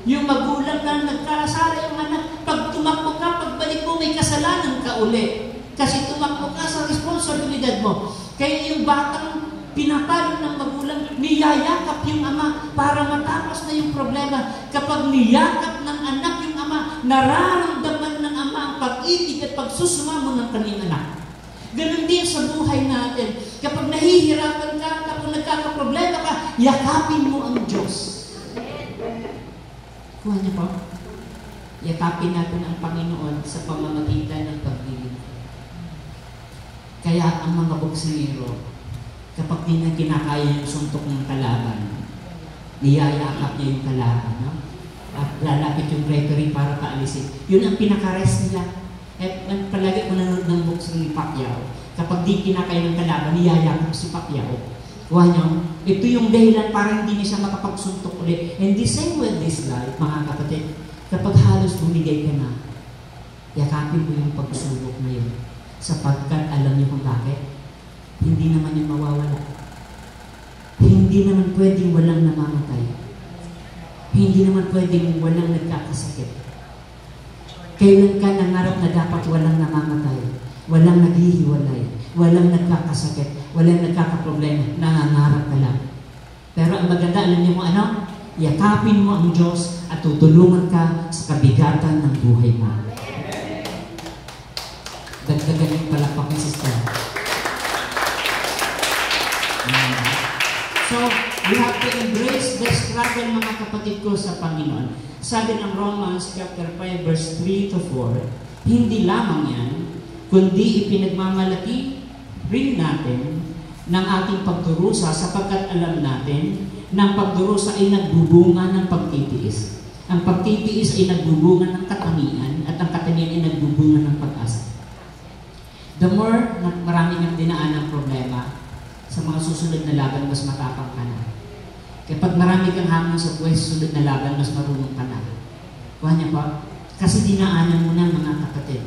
Yung magulang na nagkasala yung anak, pag tumakbo ka, pagbalik mo, may kasalanan ka uli. Kasi tumakbo ka sa responsibilidad mo. Kaya yung batang pinapalo ng magulang, niyayakap yung ama para matapos na yung problema. Kapag niyakap ng anak yung ama, nararamdaman ng ama ang pag-ibig at pagsusumamo ng kanyang anak. Ganun din sa buhay natin. Kapag nahihirapan ka, kapag nagkakaproblema ka, yakapin mo ang Diyos. Kuha niyo po? Yakapin natin ang Panginoon sa pamamagitan ng paglilingkod. Kaya ang mga boksingero, kapag di na kinakaya yung suntok ng kalaban, niyayakap niya yung kalaban, no? At lalapit yung referee para paalisin. Yun ang pinaka-rest nila. At palagi ko nanonood ng boxing ni Pacquiao. Kapag di kinakaya ng kalaban, niyayakap si Pacquiao. Kuha niyo, ito yung dahilan para hindi niya siya makapagsuntok ulit. And the same with this life, mga kapatid, kapag halos bumigay ka na, yakapin mo yung pagsulok na yun. Sapagkat alam niyo kung bakit? Hindi naman yung mawawala. Hindi naman pwedeng walang namamatay. Hindi naman pwedeng walang nagkakasakit. Kailan ka nangarap na dapat walang namamatay, walang naghihiwalay, walang nagkakasakit, walang nagkakaproblema, nangangarap ka lang. Pero ang maganda, alam niyo mo ano? Yakapin mo ang Diyos at tutulungan ka sa kabigatan ng buhay mo. Dagdagan yung palakpak ni Sister. So, we have to embrace the struggle, mga kapatid ko sa Panginoon. Sabi ng Romans chapter 5 verse 3 to 4, hindi lamang yan, kundi ipinagmamalaki rin natin ng ating pagdurusa sapagkat alam natin ng pagdurusa ay nagbubunga ng pagtitiis. Ang pagtitiis ay nagbubunga ng katangian at ang katangian ay nagbubunga ng pag-asa. The more na marami kang dinaan ng problema, sa mga susunod na laban, mas matapang ka na. Kapag marami kang hamon sa buhay, susunod na laban, mas marunong ka na. Kuha niya pa? Kasi dinaanan mo na, mga kapatid.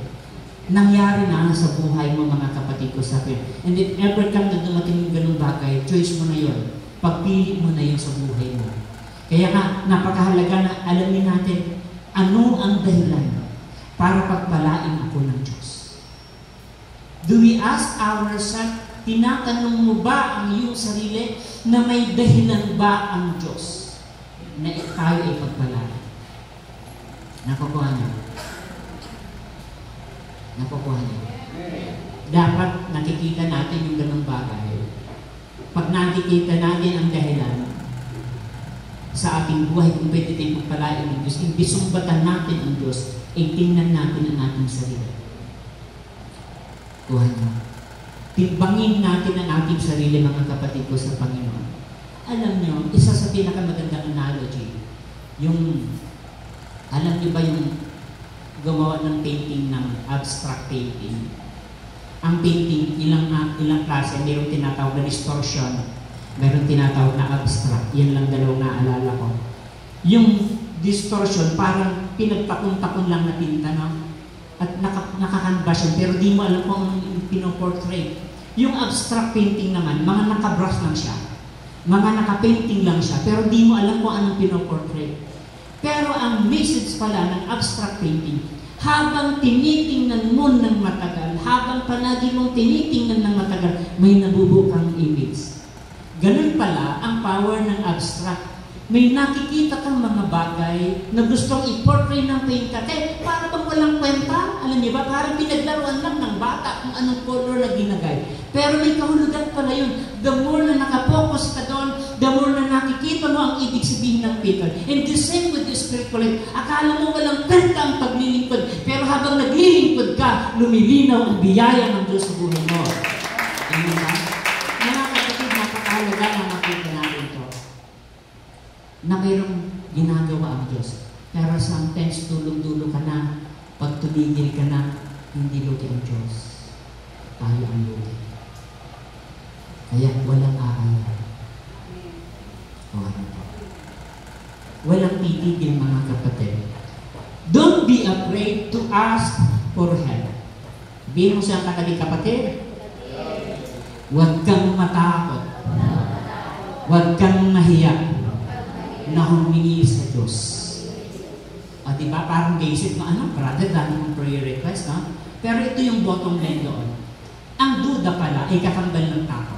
Nangyari na sa buhay mo, mga kapatid ko sa akin. And if ever come na dumating yung ganung bagay, choice mo na yon. Pagpili mo na yun sa buhay mo. Kaya nga, napakahalaga na alamin natin ano ang dahilan para pagpalain ako ng Diyos. Do we ask ourselves, tinatanong mo ba ang iyong sarili na may dahilan ba ang Diyos na tayo ay pagpalain? Nakukuha niyo? Nakukuha niyo? Dapat nakikita natin yung ganung bagay. Pag nakikita natin ang dahilan sa ating buhay kung pwede tayong pagpalain ng Diyos, hindi sumbatan natin ang Diyos, ay tingnan natin ang ating sarili. Kuha niyo? Timbangin natin ang ating sarili, mga kapatid ko sa Panginoon. Alam niyo, isa sa pinakamagandang analogy, yung, alam niyo ba yung gumawa ng painting ng abstract painting? Ang painting, ilang klase, mayroong tinatawag na distortion, mayroong tinatawag na abstract. Yan lang dalawang naalala ko. Yung distortion, parang pinagtakon-takon lang na tinta, no? At nakakanvas yun, pero di mo alam kung ang pinoportray. Yung abstract painting naman, mga nakabrush lang siya. Mga nakapainting lang siya, pero di mo alam kung anong pinoportray. Pero ang message pala ng abstract painting, habang tinitingnan mo ng matagal, habang palagi mong tinitingnan ng matagal, may nabubukang image. Ganun pala ang power ng abstract. May nakikita kang mga bagay na gustong i-portray ng painter. Kaya para bang walang kwenta? Alam niyo ba? Parang pinaglaruan lang ng bata kung anong color na ginagay. Pero may kahulugan pala yun. The more na nakapokus ka doon, the more na nakikita mo ang ibig sabihin ng painter. And the same with the spiritual life. Akala mo walang kwenta ang paglilingkod. Pero habang naglilingkod ka, lumilinaw ang biyaya ng Diyos sa buhay mo. Amen ba? Mga kapatid, napakahalaga na makita natin ito. Na mayroong ginagawa ang Diyos. Pero sometimes tulong-dulo ka na, pag tumigil ka na, hindi lugi ang Diyos. Tayo ang lugi. Kaya walang aayar. O ano po? Walang titigil mga kapatid. Don't be afraid to ask for help. Sabihin mo sa katabi kapatid, huwag kang matakot. Huwag kang mahiya na humingi sa Diyos. O diba? Parang basic na brother, dami mong prayer request, no? Pero ito yung bottom line doon. Ang duda pala ay kakambal ng takot.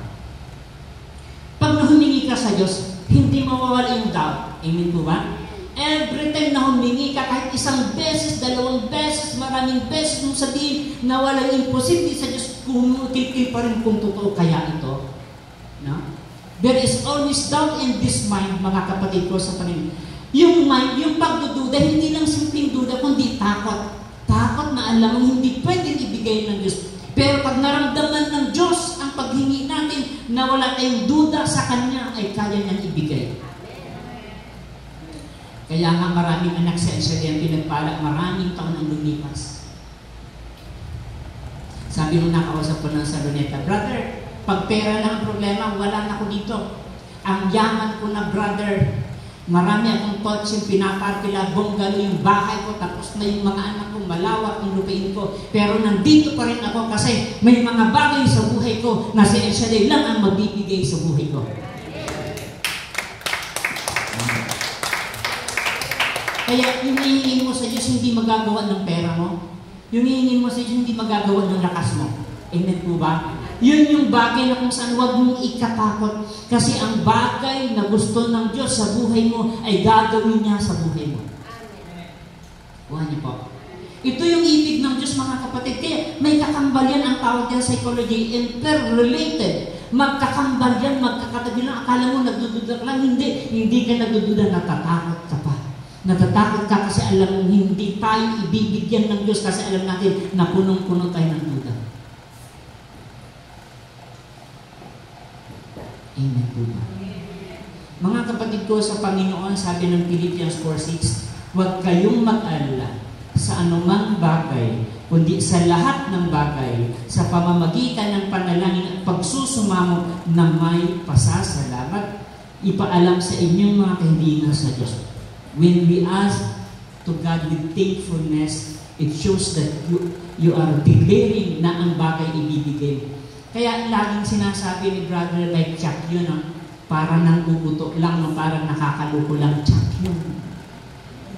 Pag humingi ka sa Diyos, hindi mawawala yung doubt. Amen po ba? Every time na humingi ka, kahit isang beses, dalawang beses, maraming beses, mong sabihin na walang imposible sa Diyos, kumukil pa rin kung totoo kaya ito. No? There is always doubt in this mind, mga kapatid ko sa Panginoon. Yung mind, yung pagdududa, hindi lang simpleng duda, kundi takot. Takot na alam mong hindi pwedeng ibigay ng Diyos. Pero pag naramdaman ng Diyos ang paghingi natin na wala tayong duda sa Kanya, ay kaya niyang ibigay. Kaya nga maraming anak sa Israel ang pinagpala, maraming taon ang lumipas. Sabi nung nakausap ko ng Saloneta, brother, pag pera lang ang problema, wala na ako dito. Ang yaman ko na, brother, marami akong kotse, pinaparkila, bungalo yung bahay ko, tapos may mga anak ko, malawak ang lupain ko. Pero nandito pa rin ako kasi may mga bagay sa buhay ko na si El Shaddai lang ang magbibigay sa buhay ko. Kaya yung hihingin mo sa Diyos, hindi magagawa ng pera mo. Yung hihingin mo sa Diyos, hindi magagawa ng lakas mo. Amen po ba? Yun yung bagay na kung saan huwag mong ikatakot. Kasi ang bagay na gusto ng Diyos sa buhay mo ay gagawin niya sa buhay mo. Kuha niyo po. Ito yung ibig ng Diyos, mga kapatid. Kaya may kakambal yan, ang tawag yan sa psychology, interrelated. Magkakambal yan, magkakatabi lang. Akala mo nagdududa lang. Hindi ka nagdududa, natatakot ka pa. Natatakot ka kasi alam mo hindi tayo ibibigyan ng Diyos kasi alam natin na punong-puno tayo ng duda. Amen po ba? Mga kapatid ko sa Panginoon, sabi ng Philippians 4:6, huwag kayong mag-alala sa anumang bagay, kundi sa lahat ng bagay, sa pamamagitan ng panalangin at pagsusumamo na may pasasalamat, ipaalam sa inyong mga kaibigan sa Diyos. When we ask to God with thankfulness, it shows that you are declaring na ang bagay ibibigay. Kaya laging sinasabi ni brother like Chuck yun, para nang ubuto lang, parang nakakaluko lang, Chuck yun.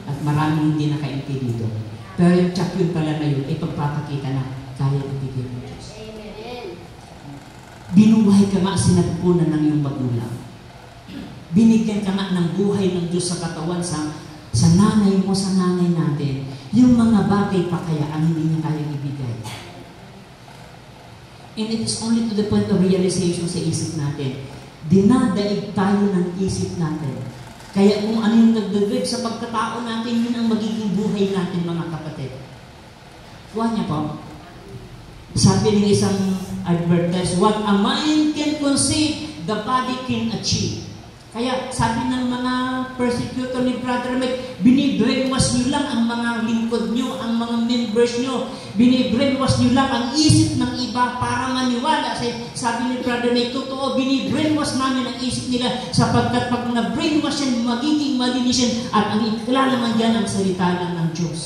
At maraming hindi nakaintindido. Pero yung Chuck yun pala na yun, ay pagpapakita na kaya ibigay ng Diyos. Binuhay ka nga sinapunan ng iyong magulang. Binigyan ka nga ng buhay ng Diyos sa katawan, sa nanay mo, sa nanay natin. Yung mga bagay pa kaya ang hindi niya kayang ibigay. And it is only to the point of realization sa isip natin. Dinadaig tayo ng isip natin. Kaya kung ano yung nagdadrive sa pagkatao natin, yun ang magiging buhay natin, mga kapatid. Kuha niya po. Sabi ng isang advertise, what a mind can conceive, the body can achieve. Kaya sabi ng mga persecutor ni Brother Mike, binibrainwash nyo lang ang mga lingkod nyo, ang mga members nyo. Binibrainwash nyo lang ang isip ng iba para maniwala. Sabi ni Brother Mike, totoo, binibrainwash namin ang isip nila sapagkat pag na-brainwash yan, magiging malinis yan at ang iklalaman dyan ang salita lang ng Diyos.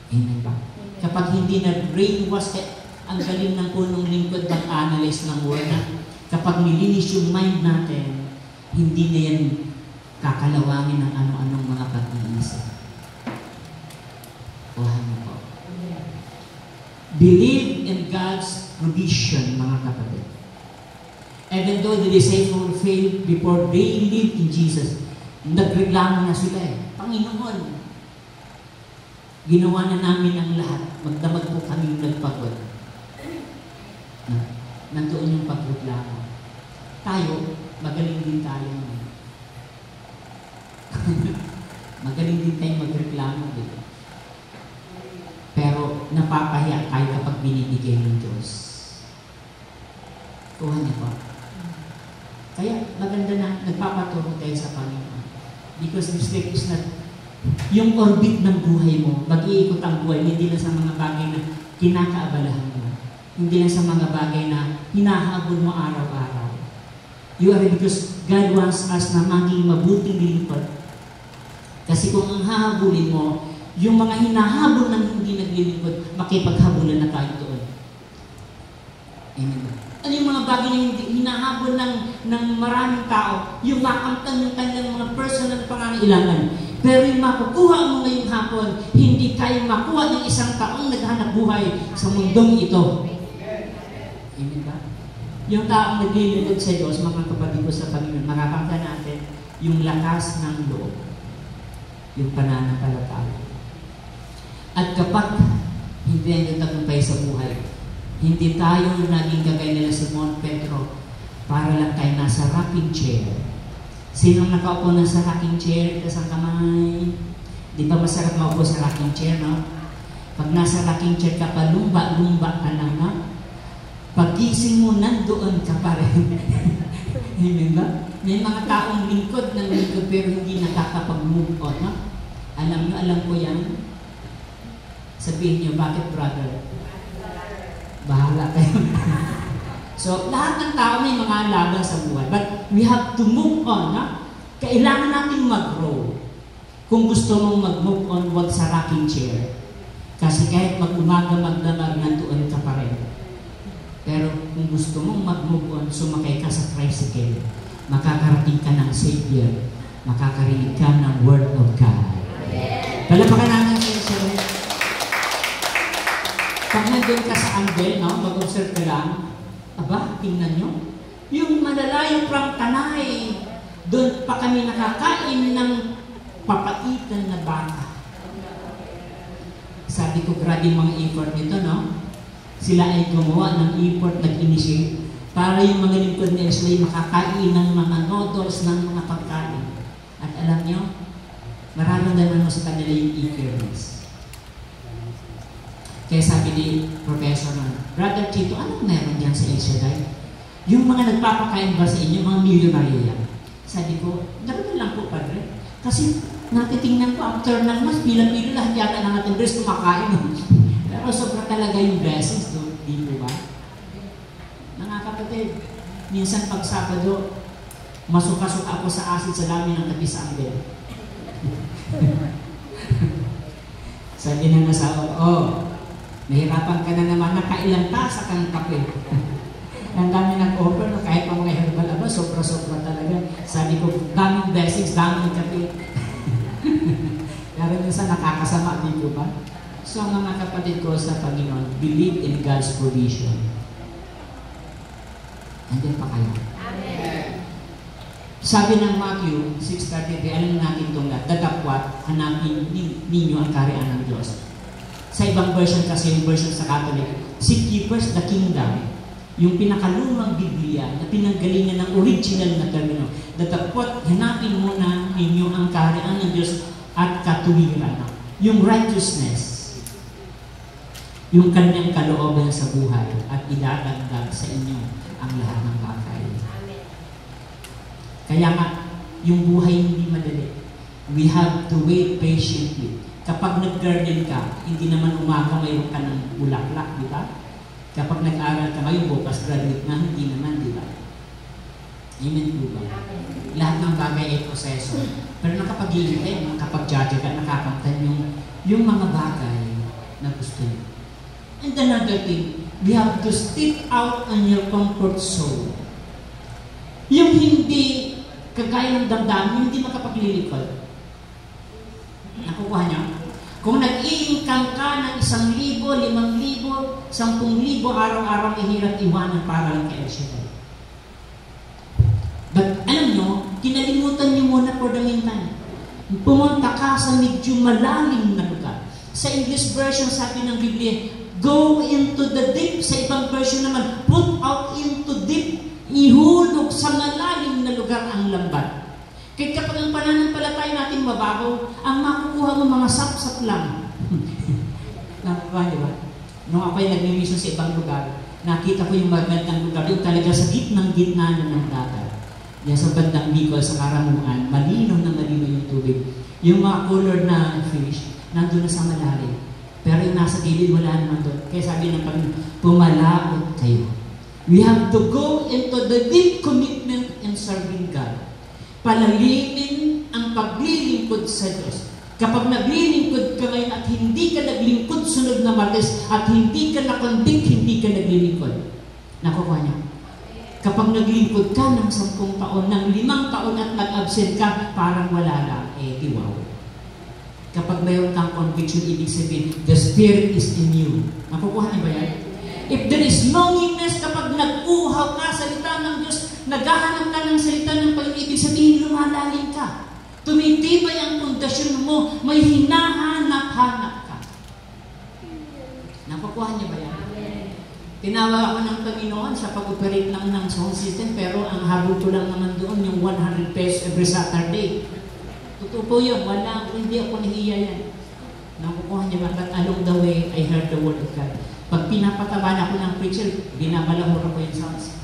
Amen ba? Kapag hindi na-brainwash, ang galing ng punong lingkod mag-analyze ng word na kapag nilinis yung mind natin, hindi na yan kakalawangin ng ano-anong mga pag-iisip. Kuhan mo po. Believe in God's provision, mga kapatid. Even though the disciples failed before they believed in Jesus, nagreklamo na sila Panginoon, ginawa na namin ang lahat. Magdamag po kami nagpagod. Nandoon yung pagreklamo. Tayo, magaling din tayo. Magaling din tayo magreklamo. Pero napapahiya tayo kapag binibigay ng Diyos. Kuha niyo po. Kaya maganda na nagpapaturo tayo sa Panginoon. Because mistake is not yung orbit ng buhay mo, mag-iikot ang buhay, hindi lang sa mga bagay na kinakaabalahan mo. Hindi lang sa mga bagay na hinahabol mo araw-araw. You are because God wants us na maging mabuting lilipad. Kasi kung ang hahabulin mo, yung mga hinahabol ng hindi naglilipad, makipaghabulan na tayo doon. Amen. Ano yung mga bagay na hinahabol ng maraming tao, yung makamtan yung kanilang mga personal pangangailangan. Pero yung makukuha mo ngayong hapon, hindi tayo makuha ng isang taong naghahanap buhay sa mundong ito. Amen ba? Yung taong naglilingkod sa Diyos, mga kapatid ko sa Panginoon, makakamtan natin yung lakas ng loob, yung pananampalataya. At kapag hindi ang tagumpay sa buhay, hindi tayo naging kagaya nila Simon Pedro para lang tayo nasa rocking chair. Sinong nakaupo na sa rocking chair, kasang kamay? Di ba masarap maupo sa rocking chair, no? Pag nasa rocking chair ka pa, lumba-lumba ka na, no? Pag-gising mo, nandoon ka pa rin. Amen ba? May mga taong lingkod ng lingkod pero hindi nakakapag-move on, no? Alam ko yan. Sabihin niyo, bakit brother? Bahala kayo. So, lahat ng tao may mga laban sa buhay. But we have to move on. Ha? Kailangan natin mag-grow. Kung gusto mong mag-move on, huwag sa rocking chair. Kasi kahit mag-umaga, magdamag, nandoon ka pa rin. Pero kung gusto mong mag-move on, sumakay ka sa tricycle. Makakarating ka ng Savior. Makakarinig ka ng Word of God. Palapakan natin sa Savior. Pag nandun ka sa angle, no, mag-observe ka lang, aba, tingnan nyo, yung malalayong from Tanay, doon pa kami nakakain ng papaitan na baka. Sabi ko, grabe mga effort nito, no? Sila ay gumawa ng effort, nag-initiate, para yung mga lingkod ni Esley makakain ng mga noodles ng mga pagkain. At alam nyo, mararamdaman mo sa kanila yung eagerness. Kaya sabi ni Professor, Brother Chito, anong meron dyan sa El Shaddai? Yung mga nagpapakain ba sa inyo, mga milyonaryo yan? Sabi ko, darating lang po, Padre. Kasi natitingnan ko, after ng mas, pila-pila lahat yata ng ating dress kumakain. Pero sobra talaga yung blessings doon, di po ba? Mga kapatid, minsan pag Sabado, masuka-suka ako sa asin sa dami ng tabi sa angle. Sabi ng asawa ko, nahirapan ka na naman, nakailang tasa kang kape. Ang dami nag-offer, no? Kahit pa mga herbal, aba, sobra-sobra talaga. Sabi ko, daming blessings, daming kape. Pero minsan nakakasama, di ba? So, mga kapatid ko sa Panginoon, believe in God's provision. Andiyan pa kayo. Amen. Sabi ng Matthew 6:33, alam natin itong datapwat, hanapin ninyo ang kaharian ng Diyos. Sa ibang version kasi, yung version sa Catholic, seek ye first the kingdom. Yung pinakalumang Biblia na pinanggalingan ng original na termino. Datapwat, hanapin muna ninyo ang kaharian ng Diyos at katuwiran. Yung righteousness, yung kanyang kalooban sa buhay at idadagdag sa inyo ang lahat ng bagay. Kaya nga, yung buhay hindi madali. We have to wait patiently. Kapag nag-garden ka, hindi naman umaga mayroon ka ng bulaklak, di ba? Kapag nag-aral ka ngayon, bukas graduate na, hindi naman, di ba? Amen po ba? Lahat ng bagay ay proseso. Pero nakapag-iintay, nakapag-judge ka, nakakamtan yung mga bagay na gusto nyo. And another thing, we have to step out on your comfort zone. Yung hindi kagaya ng damdamin, hindi makapaglilipad. Nakukuha niyo? Kung nag-i-income ka ng 1,000, 5,000, 10,000 araw-araw, ihirap iwanan para lang kay El Shaddai. kinalimutan niyo muna for the meantime. Pumunta ka sa medyo malalim na lugar. Sa English version, sabi ng Biblia, go into the deep. Sa ibang version naman, put out into deep. Ihulog sa malalim na lugar ang lambat. Kaya kapag ang pananampalataya natin mababaw, ang makukuha mo mga sap-sap lang. Nakukuha, di ba? Nung ako'y nag-mission sa ibang lugar, nakita ko yung magandang lugar, yung talaga sa gitna ng dagat. Yan sa bandang Bicol, sa Karamuan, malinaw na malinaw yung tubig. Yung mga color na fish, nandun na sa malalim. Pero yung nasa gilid, wala naman doon. Kaya sabi ng Panginoon, pumalaot kayo. We have to go into the deep commitment in serving God. Palalimin ang paglilingkod sa Diyos. Kapag naglilingkod ka ngayon at hindi ka naglingkod sunod na Martes at hindi ka nakondik, hindi ka naglilingkod. Nakukuha niyo? Kapag naglingkod ka ng 10 taon, ng 5 taon at nag-absent ka, parang wala lang. Di wow. Kapag mayroon kang conviction, ibig sabihin, the Spirit is in you. Nakukuha niyo ba yan? If there is loneliness, kapag nag-uhaw ka, salita ng Diyos, naghahanap ka ng salita ng Panginoon, ibig sabihin, lumalalim ka. Tumitibay ang pundasyon mo, may hinahanap-hanap ka. Nakukuha niyo ba yan? Tinawag ako ng Panginoon sa pag-operate lang ng sound system, pero ang habol ko lang naman doon yung 100 pesos every Saturday. Totoo po yun, hindi ako nahiya yan. Nakukuha niyo ba? But along the way, I heard the word of God. Pag pinapatawa ako ng preacher, binabalahura ko yung sounds.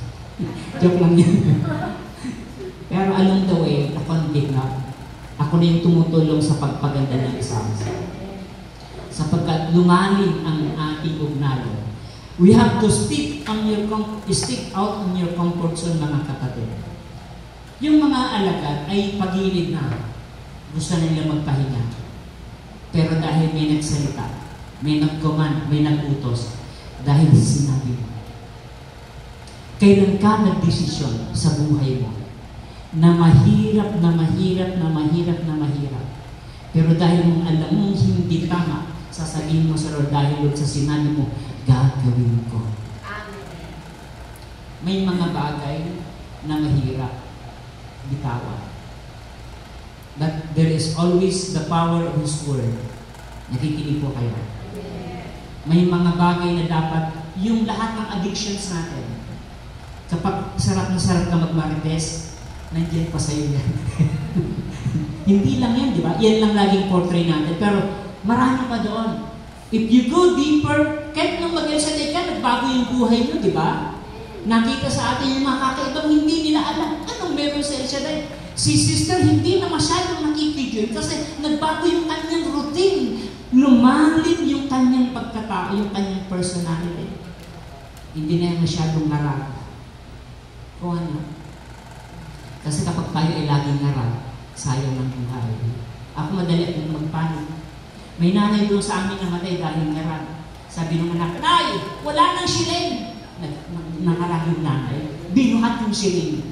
Joke lang yan. Pero along the way, nakonvict na. Ako na yung tumutulong sa pagpaganda ng sounds. Sapagkat lumalim ang ating ugnayan. We have to stick out on your comfort zone, mga kapatid. Yung mga alagad ay pagilid na. Gusto nila magpahinga. Pero dahil may nagsalita, may nag-command, may nag-utos, dahil sinabi mo. Kailan ka nagdesisyon sa buhay mo na mahirap, pero dahil mong alam mong hindi tama, sasabihin mo sa Lord, dahil Lord, sa sinabi mo, gagawin ko. May mga bagay na mahirap bitawan. But there is always the power of His Word. Nakikinig po kayo. May mga bagay na dapat, yung lahat ng addictions natin, kapag sarap na sarap ka magmarites, nandiyan pa sa'yo yan. Hindi lang yan, di ba? Yan lang laging portray natin. Pero marami pa doon. If you go deeper, kahit nung mag-excited ka, nagbago yung buhay mo, di ba? Nakita sa atin yung mga kakaibang hindi nila alam. Anong meron sa El Shaddai? Si sister hindi na masyadong nakikijoin kasi nagbago yung kanyang routine. Lumalim yung kanyang pagkatao, yung kanyang personality. Hindi na masyadong ngarag. O ano? Kasi kapag tayo ay laging ngarag, sayang ng buhay. Ako madali akong magpanik. May nanay doon sa amin namatay dahil ngarag. Sabi ng anak, Nay, wala nang shilling. Nangarag yung nanay. Binuhat yung shilling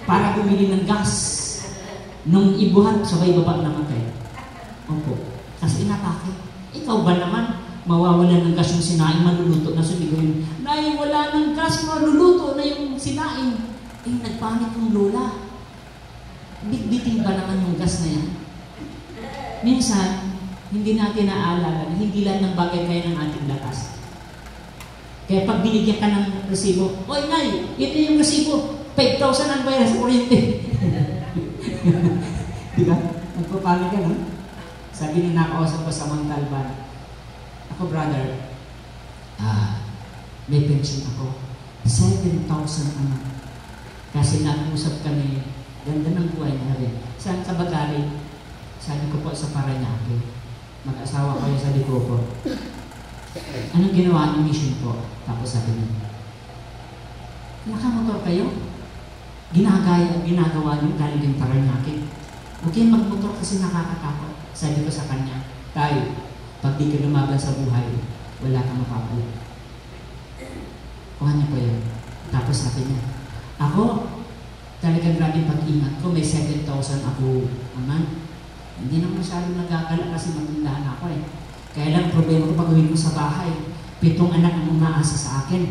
para bumili ng gas. Nung ibuhat, sabay baba namatay. Opo. Kasi inatake. Ikaw ba naman, mawawalan ng gas yung sinaing, maluluto na sumigaw yun. Nay, wala ng gas, maluluto na yung sinaing. Nagpanik yung lola. Bitbitin ba naman yung gas na yan? Minsan, hindi natin naaalala na hindi lang ng bagay kaya ng ating lakas. Kaya pag binigyan ka ng resibo, Oy, Nay, ito yung resibo, 5,000 ang bayar sa kuryente. Diba? Nagpapanig ka, no? Sabi nung nakausap ko sa Montalban, ako, brother, may pension ako. 7,000 anak. Kasi nag-usap kami, ganda ng buhay na rin. Saan ka ba galing? Sabi ko po sa Paranaque. Mag-asawa kayo sa Licoco. Anong ginawa ng mission po? Tapos sabi niya, nakamotor kayo? Ginagawa niyo galing yung Paranaque. Huwag kayong magmotor kasi nakakatakot. Sabi ko sa kanya, Tay, pag di ka lumaban sa buhay, wala kang mapapala. Kuha niya po yun. Tapos sabi niya, ako, talagang grabe pag-ingat ko, may 7,000 ako naman. Hindi naman masyadong nagagala kasi matindaan ako eh. Kaya lang problema ko pag uwi ko sa bahay, 7 anak ang umaasa sa akin.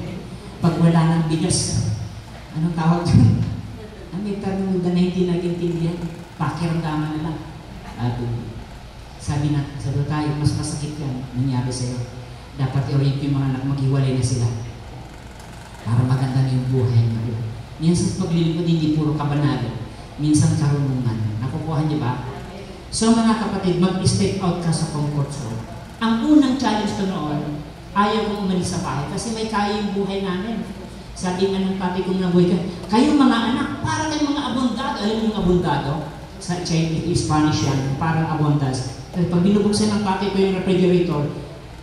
Pag wala ng bigas, anong tawag dyan? may tanong na hindi nag-intindihan, pakiramdaman na lang. At sabi tayo, mas masakit yan nangyari sa'yo. Dapat i-orient yung mga anak, maghiwalay na sila. Para maganda na yung buhay mo. Minsan paglilingkod, hindi puro kabanalan. Minsan karunungan. Nakukuha niyo ba? So mga kapatid, mag-step out ka sa comfort zone. Ang unang challenge ko noon, ayaw kong umalis sa bahay kasi may kaya yung buhay namin. Sabi nga ng tatay kong nabuhay ka, kayong mga anak, para kayong mga abundado. Alam mo yung abundado? Sa Chinese, Spanish yan, parang abundance. Pag binubuksan ng tatay ko yung refrigerator,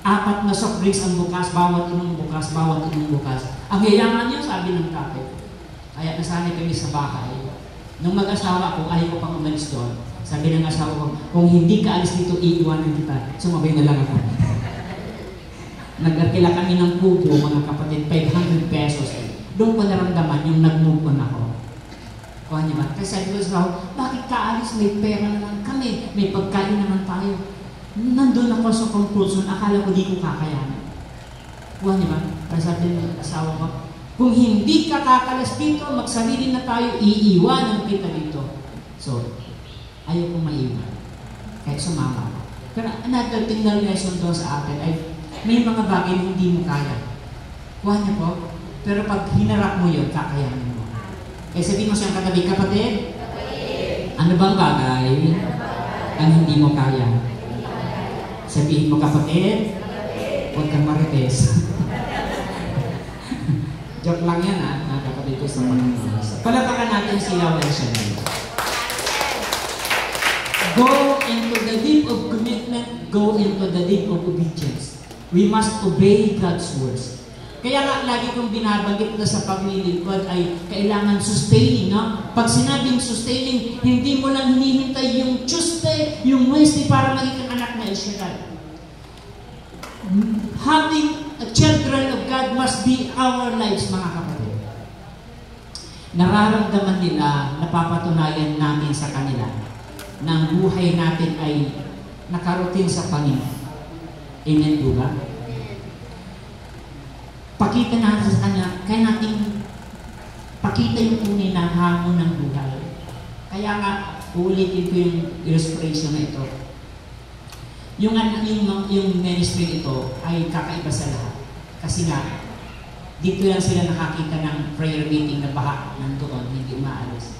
4 na soft drinks ang bukas, bawat inong bukas, bawat inong bukas. Ang yayaman niya, sabi ng tatay ko. Kaya nasanay kami sa bahay. Nung mag-asawa ko, ayaw ko pang umalis doon. Sabi ng asawa ko, kung hindi ka alis dito, iiwanan kita. Sumabay na lang ako. Nag-arkila kami ng kubo, mga kapatid, 500 pesos. Doon ko naramdaman yung nag-move on ako. Kuha niyo ba? Kasi sabi ko sa bakit ka alis? May pera naman kami. May pagkain naman tayo. Nandun ako sa conclusion, akala ko di ko kakayanan. Kuha niyo ba? Kasi sabi ng asawa ko, kung hindi ka kakalas dito, magsarili na tayo, iiwanan kita dito. So, ayaw kong maiwan. Kaya sumama ko. Pero another thing na lesson doon sa atin ay may mga bagay na hindi mo kaya. Kuha niyo po. Pero pag hinarap mo yun, kakayanin mo. Kaya sabihin mo siyang katabi, kapatid, ano bang bagay ang hindi mo kaya? Sabihin mo, kapatid, huwag kang marites. Joke lang yan kapatid ko sa Panginoon. Palapakan natin si Laurel Chanel. Go into the deep of commitment, go into the deep of obedience. We must obey God's words. Kaya nga, lagi kong binabanggit na sa paglilingkod ay kailangan sustaining, no? Pag sinabing sustaining, hindi mo lang hinihintay yung Tuesday, yung Wednesday para maging anak na Israel. Having a children of God must be our lives, mga kapatid. Nararamdaman nila, napapatunayan namin sa kanila na ang buhay natin ay nakarating sa Panginoon. Amen po ba? Pakita natin sa kanya, kaya natin pakita yung tunay na hamon ng buhay. Kaya nga, uulitin ko yung illustration na ito. Yung ministry ito ay kakaiba sa lahat. Kasi nga, dito lang sila nakakita ng prayer meeting na baha nandoon, hindi umaalis.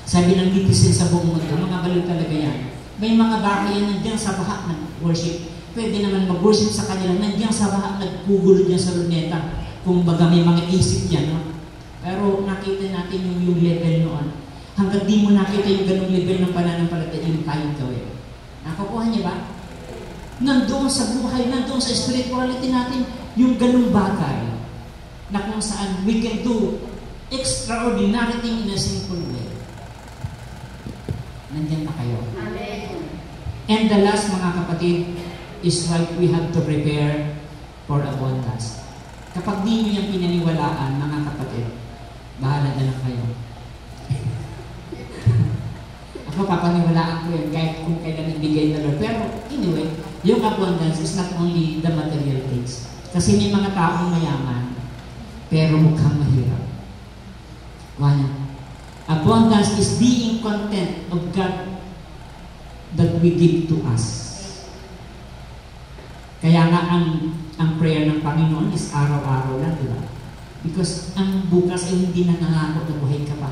Sabi ng netizen sa buong mundo, mga baliw talaga yan. May mga bahay yan nandiyan sa baha ng worship. Pwede naman mag-worship sa kanila, nandiyan sa baha, nagpugulo dyan sa luneta. Kung baga may mga isip yan, no? Pero nakita natin yung level noon. Hanggang di mo nakita yung ganung level ng pananampalataya yung kayang gawin. Nakukuha niya ba? Nandoon sa buhay, nandoon sa spirituality natin, yung ganung bagay na kung saan we can do extraordinary thing in a simple way. Nandiyan na kayo. Amen. And the last, mga kapatid, is why we have to prepare for abundance. Kapag di nyo yung pinaniwalaan, mga kapatid, bahala na lang kayo. Ako, papaniwalaan ko yun kahit kung kailan ibigay na Lord. Pero anyway, yung abundance is not only the material things. Kasi may mga taong mayaman, pero mukhang mahirap. Wala. Abundance is being content of God that we give to us. Kaya nga ang prayer ng Panginoon is araw-araw lang, di ba? Because ang bukas ay hindi na nangako na buhay ka pa.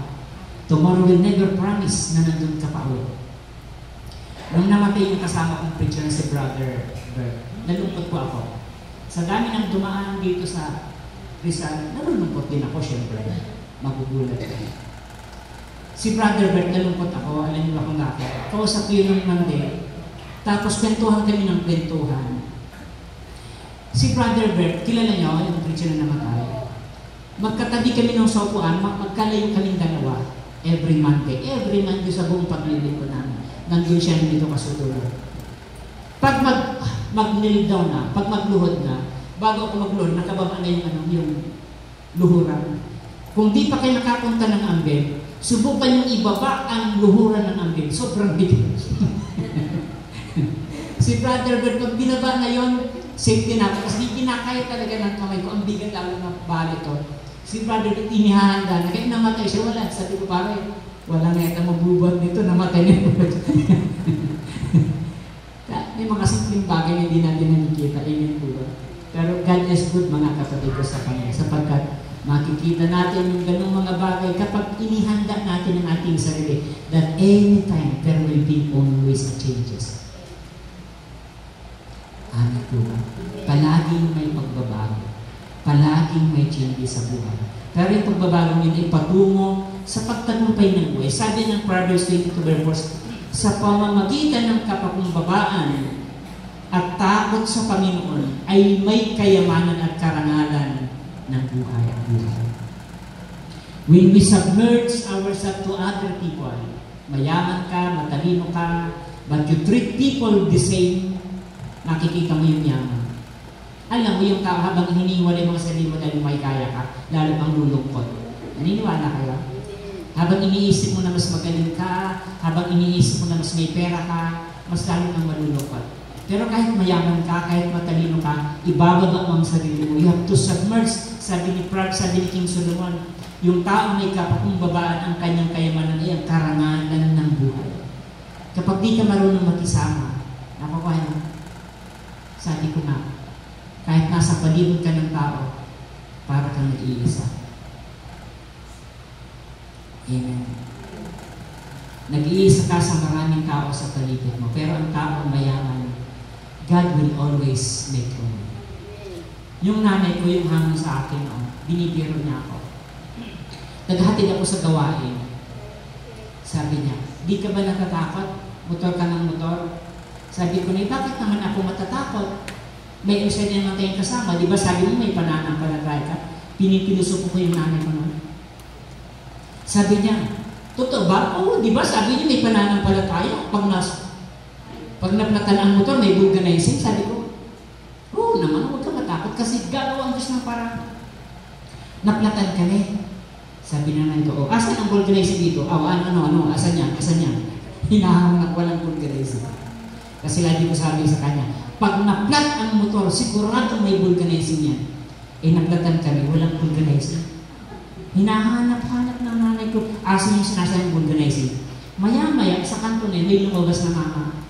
Tomorrow will never promise na nandun ka pa ulit. Nung namatay yung kasama kong preacher na si Brother Bert, nalungkot po ako. Sa dami ng dumaan dito sa Rizal, nalulungkot din ako, syempre. Magugulat ko. Si Brother Bert, nalungkot ako, alam niyo ba kung bakit? Kausap ko yun ng Monday, tapos kwentuhan kami ng kwentuhan. Si Brother Bert, kilala niyo, yung preacher na namatay. Magkatabi kami ng sopuan, magkalayo kaming dalawa. Every Monday sa buong paglilingkod namin. Nandun siya dito kasutulo. Pag mag-kneel down na, pag magluhod na, bago ako magluhod, nakababa na yung luhuran. Kung di pa kayo nakapunta ng ambel, subukan yung ibaba ang luhuran ng ambel. Sobrang bigat. Si Brother Bert, pag binaba na yon, safety na. Kasi di kinakaya talaga ng kamay ko. Ang bigat lalo na bali to. Si brother, inihahanda na. Kaya namatay siya, wala. Sabi ko, pare, wala na ito mabubuhat nito, namatay na ito. May mga simpleng bagay na hindi natin nakikita. Amen po ba? Pero God is good, mga kapatid ko sa Kanya, sapagkat makikita natin yung ganung mga bagay kapag inihanda natin ang ating sarili that anytime there will be always changes. Amen po ba? Palaging may pagbabago. Palaging may changes sa buhay. Pero yung pagbabago yun ay patungo sa pagtagumpay ng buhay. Sabi ng Proverbs 22:4, sa pamamagitan ng kapakumbabaan at takot sa Panginoon ay may kayamanan at karangalan ng buhay at buhay. When we submerge ourselves to other people, mayaman ka, matalino ka, but you treat people the same, nakikita mo yung yaman. Alam mo yung tao habang hinihiwalay mo sa sarili mo dahil may kaya ka, lalo pang lulungkot. Naniniwala kayo? Habang iniisip mo na mas magaling ka, habang iniisip mo na mas may pera ka, mas lalo kang malulungkot. Pero kahit mayaman ka, kahit matalino ka, ibababa mo ang sarili mo. You have to submerge, sabi ni King Solomon, yung tao may kapakumbabaan ang kanyang kayamanan ay ang karangalan ng buhay. Kapag di ka marunong makisama, napapahin, sabi ko na, kahit nasa palibot ka ng tao, para kang nag-iisa. Amen. Nag-iisa ka sa maraming tao sa paligid mo, pero ang tao mayaman, God will always make a way. Yung nanay ko, yung hamon sa akin, binibiro niya ako. Naghatid ako sa gawain. Sabi niya, di ka ba natatakot? Motor ka ng motor? Sabi ko na, bakit naman ako matatakot? May isa niya naman tayong kasama. Di ba sabi mo may pananampalataya ka? Pinipiluso ko yung nanay ko naman. Sabi niya, totoo ba? Oo, di ba sabi niya may pananampalataya? Pag naplatan ang motor, may vulcanizing. Sabi ko, oo naman, huwag ka matakot kasi gagawa ang Diyos ng parang naplatan ka na eh. Sabi naman ko, asan ang vulcanizing dito? Asan niya? Hinahanap walang vulcanizing. Kasi lagi ko sabi sa kanya, pag naplat ang motor, sigurado may vulcanizing yan. Eh naplatan kami, walang vulcanizing. Hinahanap-hanap ng nanay ko, asan yung sinasayang vulcanizing. Maya-maya, sa kanto na may lumabas na mama.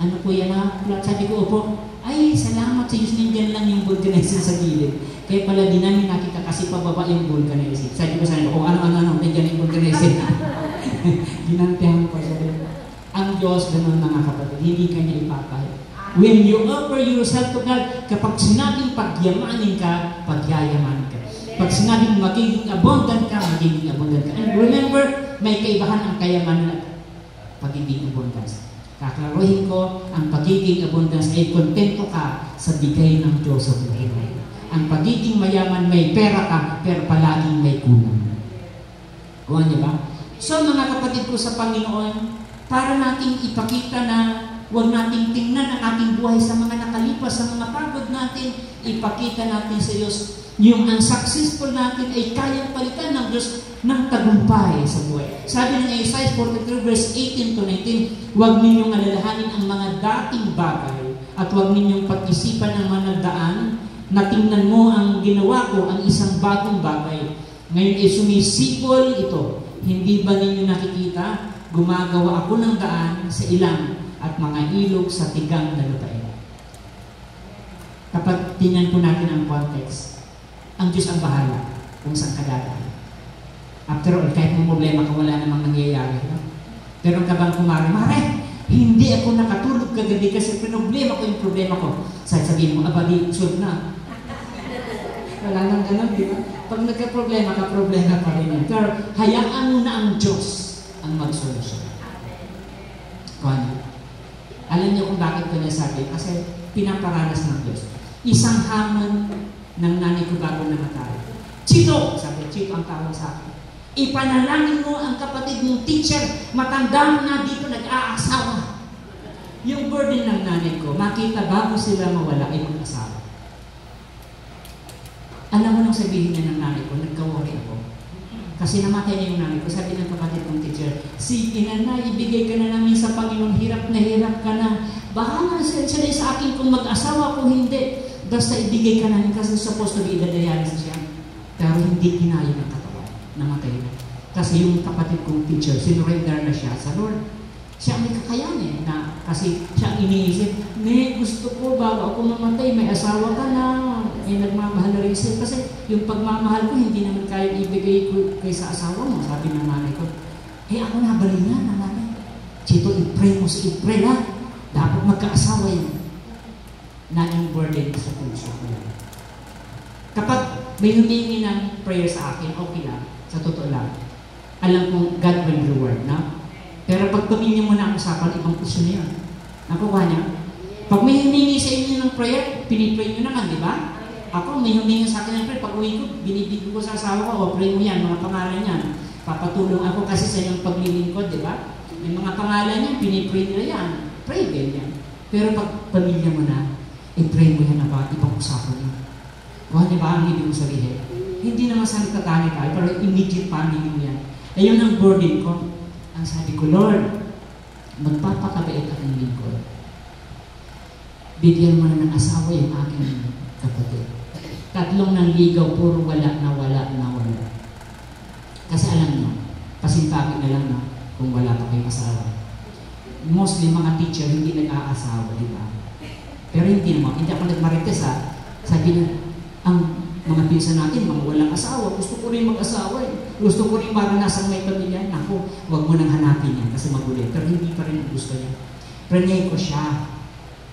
Ano po yan na plat? Sabi ko, opo, ay salamat sa Diyos, nandiyan lang yung vulcanizing sa gilid. Kaya pala di namin nakita kasi pababa yung vulcanizing. Sabi ko sa inyo, nandiyan yung vulcanizing. Ginantihan ko sa inyo. Ang Diyos, ganun mga kapatid, hindi kanya ipapahit. When you offer yourself to God, kapag sinabing pagyamanin ka, pagyayamanin ka. Pag sinabing magiging abundant ka, magiging abundant ka. And remember, may kaibahan ang kayamanan at pagiging abundance. Kaklaruhin ko, ang pagiging abundance ay kontento ka sa bigay ng Diyos sa buhay. Ang pagiging mayaman, may pera ka, pero palaging may kulang. Kuha niyo ba? So mga kapatid ko sa Panginoon, para nating ipakita na huwag nating tingnan ang ating buhay sa mga nakalipas, sa mga pagod natin, ipakita natin sa Diyos yung ang successful natin ay kayang palitan ng Diyos ng tagumpay sa buhay. Sabi ng Isaiah 43 verse 18 to 19, huwag ninyong alalahanin ang mga dating bagay at huwag ninyong pag-isipan ang mga daan na tingnan mo ang ginawa ko, ang isang bagong bagay. Ngayon ay sumisipol ito. Hindi ba ninyo nakikita? Gumagawa ako ng daan sa ilang at mga ilog sa tigang na lupain. Kapag tingnan po natin ang context, ang Diyos ang bahala kung saan ka dadaan. After all, kahit may problema ka, wala namang nangyayari. No? Pero ka bang kumari, hindi ako nakatulog kagabi kasi problema ko yung problema ko. Sabihin mo, di, solve na. Wala nang ganun, di ba? Pag nagka-problema ka, problema pa rin yan. Pero hayaan mo na ang Diyos ang mag-solusyon. Alam niyo kung bakit ko nasabi? Kasi pinaparanas ng Diyos. Isang hamon ng nanay ko bago namatay. Chito! Sabi, Chito ang tawag sa akin. Ipanalangin mo ang kapatid mong teacher, matanda na dito nag-aasawa. Yung burden ng nanay ko, makita bago sila mawala ay mag-asawa. Alam mo nang sabihin niya ng nanay ko, nagka-worry ako. Kasi namatay niya yung nanay ko. Sabi ng kapatid kong teacher, sige na, ibigay ka na namin sa Panginoon, hirap ka na. Bahala sila sa akin kung mag-asawa kung hindi. Basta ibigay ka namin kasi supposed to be idadayanan siya. Pero hindi kinaya ng katawan. Namatay na. Kasi yung kapatid kong teacher, sinurrender na siya sa Lord. Siya may kakayanin na kasi siya iniisip, gusto ko bago ako mamatay, may asawa ka na, may nagmamahal na rin siya. Kasi yung pagmamahal ko, hindi naman kaya ibigay ko kay sa asawa mo, sabi ng nanay ko. Ako nabalin na, nanay. Chito, i-pray mo si i-pray na. Dapat magkaasawa yan. Naging burden sa puso ko. Kapag may humingi ng prayer sa akin, okay lang. Sa totoo lang. Alam kong God will reward, na? Pero pag pamilya mo na ang usapan, ibang puso na yun. Nakuha niya? Pag may humingi sa inyo ng prayer, pinipray nyo naman, di ba? Ako, may humingi sa akin ng prayer. Pag uwi ko, binibigyan ko sa asawa ko, pray mo yan, mga pangalan yan. Papatulong ako kasi sa inyong paglilingkod, di ba? May mga pangalan yan, pinipray nila yan. Pray ganyan. Pero pag pamilya mo na, i-pray mo yan na ibang usapan niyo. Kuha niya ba ang ibig mo sabihin? Hindi naman sa nagtatani tayo, pero immediate family mo yan. Ayun ang burden ko. Ang sabi ko, Lord, magpapakabait akong lingkod. Bigyan mo na ng asawa yung aking kapatid. 3 nanligaw, puro wala. Kasi alam niyo, pasintabi na lang na kung wala pa kayong asawa. Mostly mga teacher hindi nag-aasawa, di ba? Pero hindi naman, hindi ako nagmarites ha. Sabi niya, ang mga pinsan natin, mga walang asawa, gusto ko rin mag-asawa eh. Gusto ko rin maranasan may pamilya. Naku, huwag mo nang hanapin yan kasi magulit. Pero hindi pa rin gusto niya. Pranay ko siya.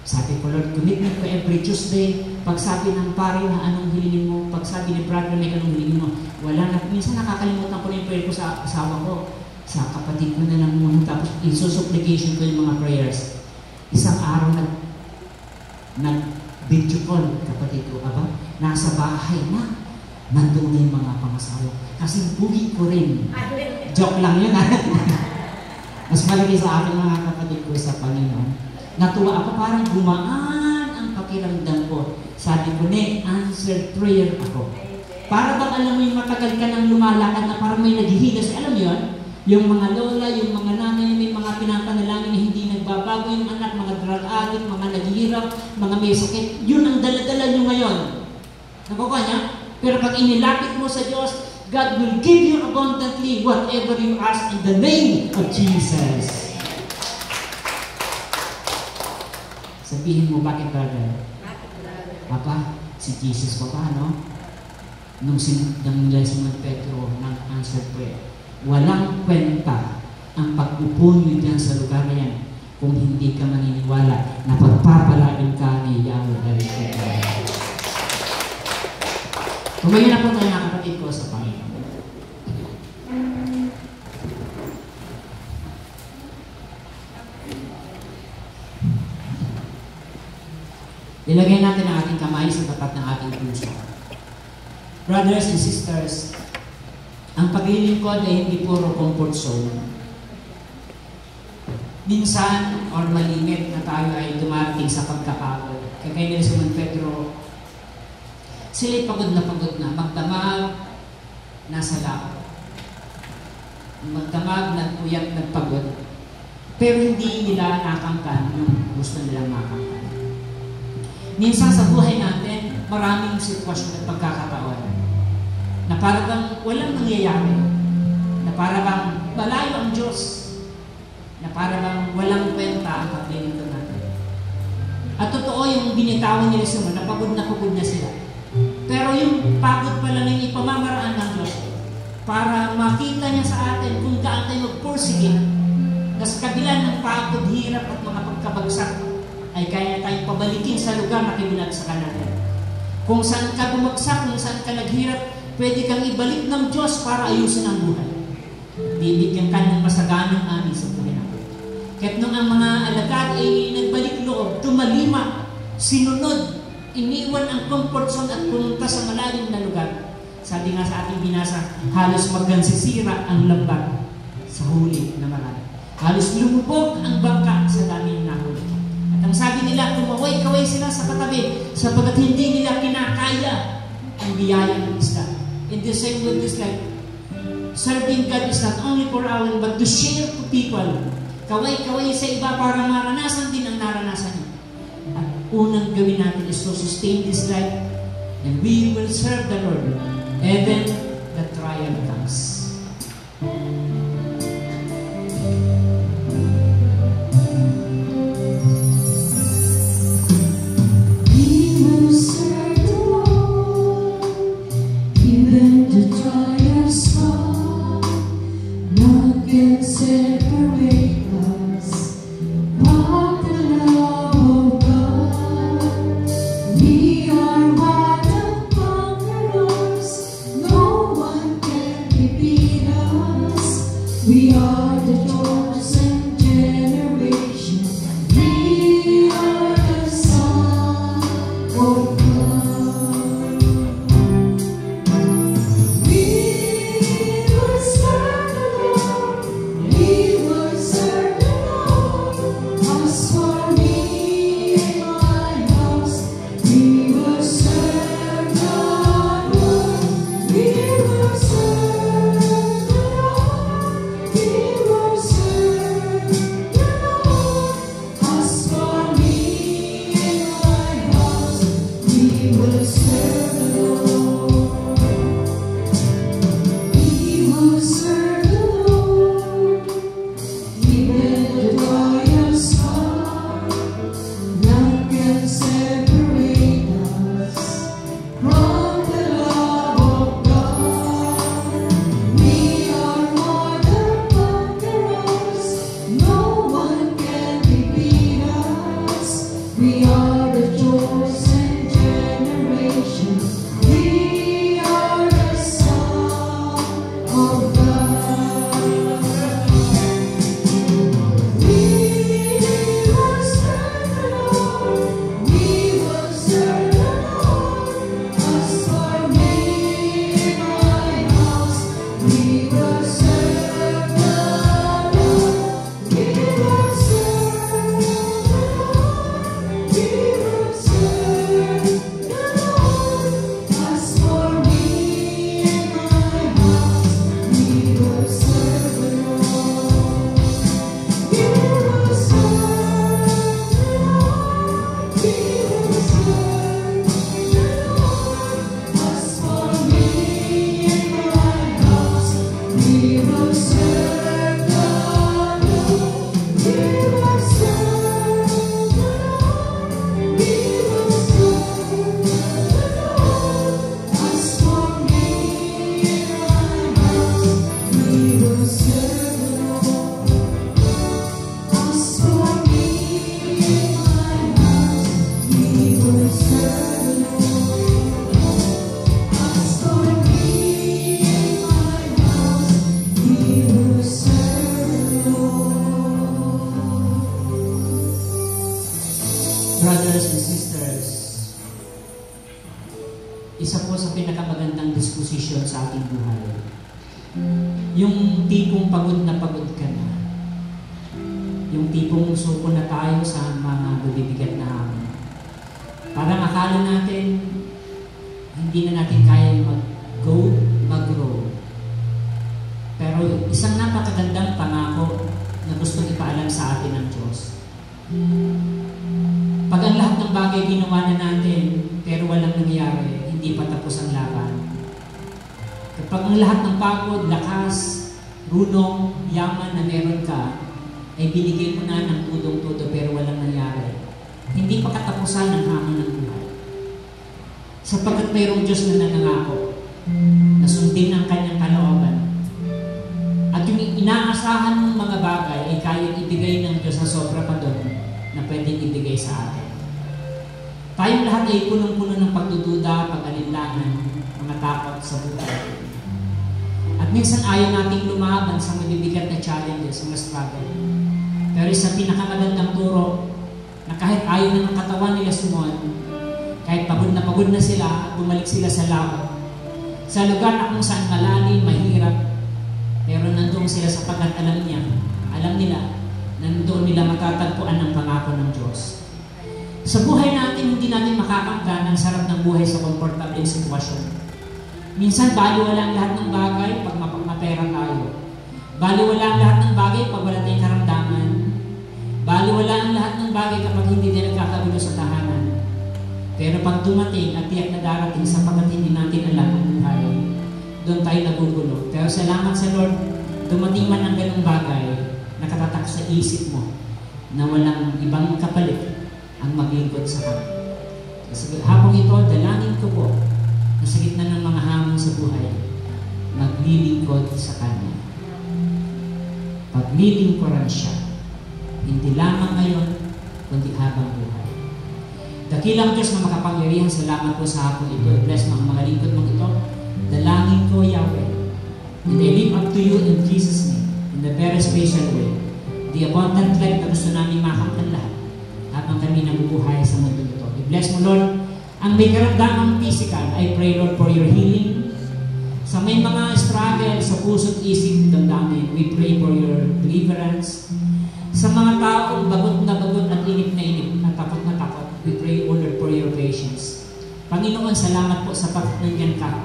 Sabi ko, Lord, commitment ko every Tuesday. Pag sabi ng pare na anong hilingin mo, pag sabi ni brother na anong hilingin mo, wala na. Minsan nakakalimutan ko na yung prayer ko sa asawa ko. Sa kapatid ko na lang muna. Tapos isusupplication ko yung mga prayers. Isang araw nag-video call, kapatid ko, nasa bahay na. Nandun na yung mga pangasawa. Kasi bugi ko rin. Joke lang yun, ha? Mas malaki sa akin mga kapatid ko sa Panginoon. Natuwa ako, parang gumaan ang pakiramdam ko. Sabi ko, answered prayer ako. Para bang alam mo yung matagal ka nang lumalakad na parang may naghihigas. Alam mo yun? Yung mga lola, yung mga nanay, may mga pinapanalangin na hindi nagbabago yung anak, mga drug addict, mga naghihirap, mga may sakit. Yun ang daladala nyo ngayon. Nakukuha niya? Pero pag inilapit mo sa Diyos, God will give you abundantly whatever you ask in the name of Jesus. Sabihin mo, bakit brother? Papa, si Jesus pa pa, no? Nung nila si Pedro ng answer prayer, walang kwenta ang pag-upo nyo dyan sa lugar na yan kung hindi ka maniniwala na pagpapalain ka ni Yahweh. Kumain na po tayo na kapatid ko sa Panginoon. Ilagay natin ang ating kamay sa tapat ng ating puso. Brothers and sisters, ang paglilingkod ay hindi puro comfort zone. Minsan, or malimit na tayo ay dumarating sa pagkapagod. Kaya nila si Pedro, sila'y pagod na magdamag, nasa lao. Magdamag, nagpuyat, nagpagod. Pero hindi nila nakamtan yung gusto nilang makamtan. Minsan sa buhay natin, maraming sitwasyon at pagkakataon na parang walang nangyayari, na parang malayo ang Diyos, na parang walang kwenta ang paglilingkod natin. At totoo yung binitawan nila sila, napagod na sila. Pero yung pagod pala ng ipamamaraan ng Diyos para makita niya sa atin kung gaano tayo magpursige na sa kabila ng pagod, hirap at mga pagkabagsak ay kaya tayong pabalikin sa lugar na kinabagsakan natin. Kung saan ka bumagsak, kung saan ka naghirap, pwede kang ibalik ng Diyos para ayusin ang buhay. Bibigyan ka ng masaganang amin sa buhay natin. Kahit nung ang mga alagad ay nagbalik loob, tumalima, sinunod, iniwan ang comfort zone at pumunta sa malalim na lugar. Sabi nga sa ating binasa, halos magansisira ang lambat sa huli na marami. Halos lumubog ang bangka sa dami ng nahuli. At ang sabi nila, kumaway-kaway sila sa katabi sapagkat hindi nila kinakaya ang biyaya ng isla. In the same way, this life, serving God is not only for our own, but to share to people. Kaway-kaway sa iba para maranasan din ang naranasan niya. At unang gawin natin is to sustain this life and we will serve the Lord And then the trial comes. We are the chosen generation. We are the Son of God. We will serve the Lord. We will serve the Lord. As for me and my house, we will serve the Lord. We will serve the Lord. We will serve the Lord. As for me and my house, we will serve the Lord. We will serve the Lord. Even the trials come, none can separate us from the love of God. We are more than conquerors. No one can defeat us. We are the chosen generation. We are the Son of God. We will serve the Lord. We will serve the Lord. As for me and my house, we will serve the Lord. We will serve the Lord. We will serve the Lord. As for me and my house, we will serve the Lord. We will serve the Lord. We will serve the Lord. As for me and my house, we will serve the Lord. We will serve the Lord. We will serve the Lord. As for me and my house, we will serve the Lord. As for me and my house, we will serve the Lord. As for me and my house, we will serve the Lord. Brothers and sisters, isa po sa pinakamagandang disposisyon sa ating buhay, yung tipong pagod na pagod ka na, yung tipong suko na tayo sa mga mabibigat na hamon. Parang akala natin, hindi na natin kaya mag-grow. Pero isang napakagandang pangako na gustong ipaalam sa atin ng Diyos. Pag ang lahat ng bagay ginawa na natin, pero walang nangyari, hindi pa tapos ang laban. Kapag ang lahat ng pagod, lakas, runong, yaman na meron ka, ay binigay mo na ng tudong-tudo pero walang nangyari, hindi pa katapusan ng hamon ng buhay. Sapagkat mayroong Diyos na nanangako na sundin ang kanyang kalooban. At yung inaasahan mong mga bagay ay kayang ibigay ng Diyos na sobra pa doon na pwedeng ibigay sa atin. Tayong lahat ay punong-puno ng pagdududa, pag-alinlangan, mga takot sa buhay. At minsan ayaw nating lumaban sa mabibigat na challenges, mga struggle. Pero sa pinakamagandang turo na kahit ayaw na ng katawan nila sumon, kahit pagod na sila at bumalik sila sa laban, sa lugar na kung saan malalim, mahirap, pero nandun sila sapagkat alam nila, nandoon nila matatagpuan ang pangako ng Diyos. Sa buhay natin, hindi natin makakanggan ang sarap ng buhay sa komportableng sitwasyon. Minsan, baliwala ang lahat ng bagay pag mapera tayo. Baliwala ang lahat ng bagay pag wala tayong karamdaman. Baliwala ang lahat ng bagay kapag hindi din nagkakagulo sa tahanan. Pero pag dumating at tiyak na darating sapagkat hindi natin alam ang buhay, doon tayo nagugulo. Pero salamat sa Lord, dumating man ang ganung bagay, nakatatak sa isip mo na walang ibang kapalit ang maglingkod sa Kanya. Kasi habang ito, dalangin ko po na sa gitna ng mga hamon sa buhay, maglilingkod sa Kanya. Paglilingkuran siya, hindi lamang ngayon, kundi habang buhay. Dakilang Diyos na makapangyarihan, salamat po sa hapon ito. I-bless mga lingkod mong ito. Dalangin ko, Yahweh, and I live up to you in Jesus' name, in a very special way. The abundant life na gusto namin makamtan lahat habang kami nabubuhay sa mundo ito. I-bless mo, Lord, ang may karamdamang physical. I pray, Lord, for your healing. Sa may mga struggle sa puso't isip, damdamin, we pray for your deliverance. Sa mga taong bagot na bagot at inip na inip, at takot na takot, we pray, O Lord, for your patience. Panginoon, salamat po sa pagkakangyan ka.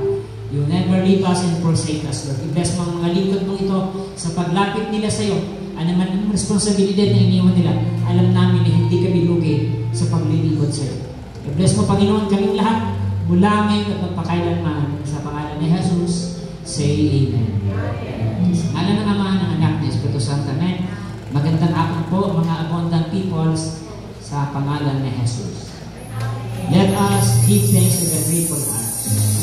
You never leave us and forsake us, Lord. I-bless mo ang mga lingkod mong ito sa paglapit nila sa iyo. Ano man ang responsibilidad na iniwan nila, alam namin na hindi kami lugi sa paglilingkod sa iyo. I-bless mo, Panginoon, kaming lahat mula ngayon at magpakailanman sa pangalan ni Jesus. Say Amen. Sa ngalan ng Ama, ng Anak, ng Espiritu Santo. Amen. Magandang hapon po, mga abundant peoples, sa pangalan ni Jesus. Let us give thanks to the grateful heart.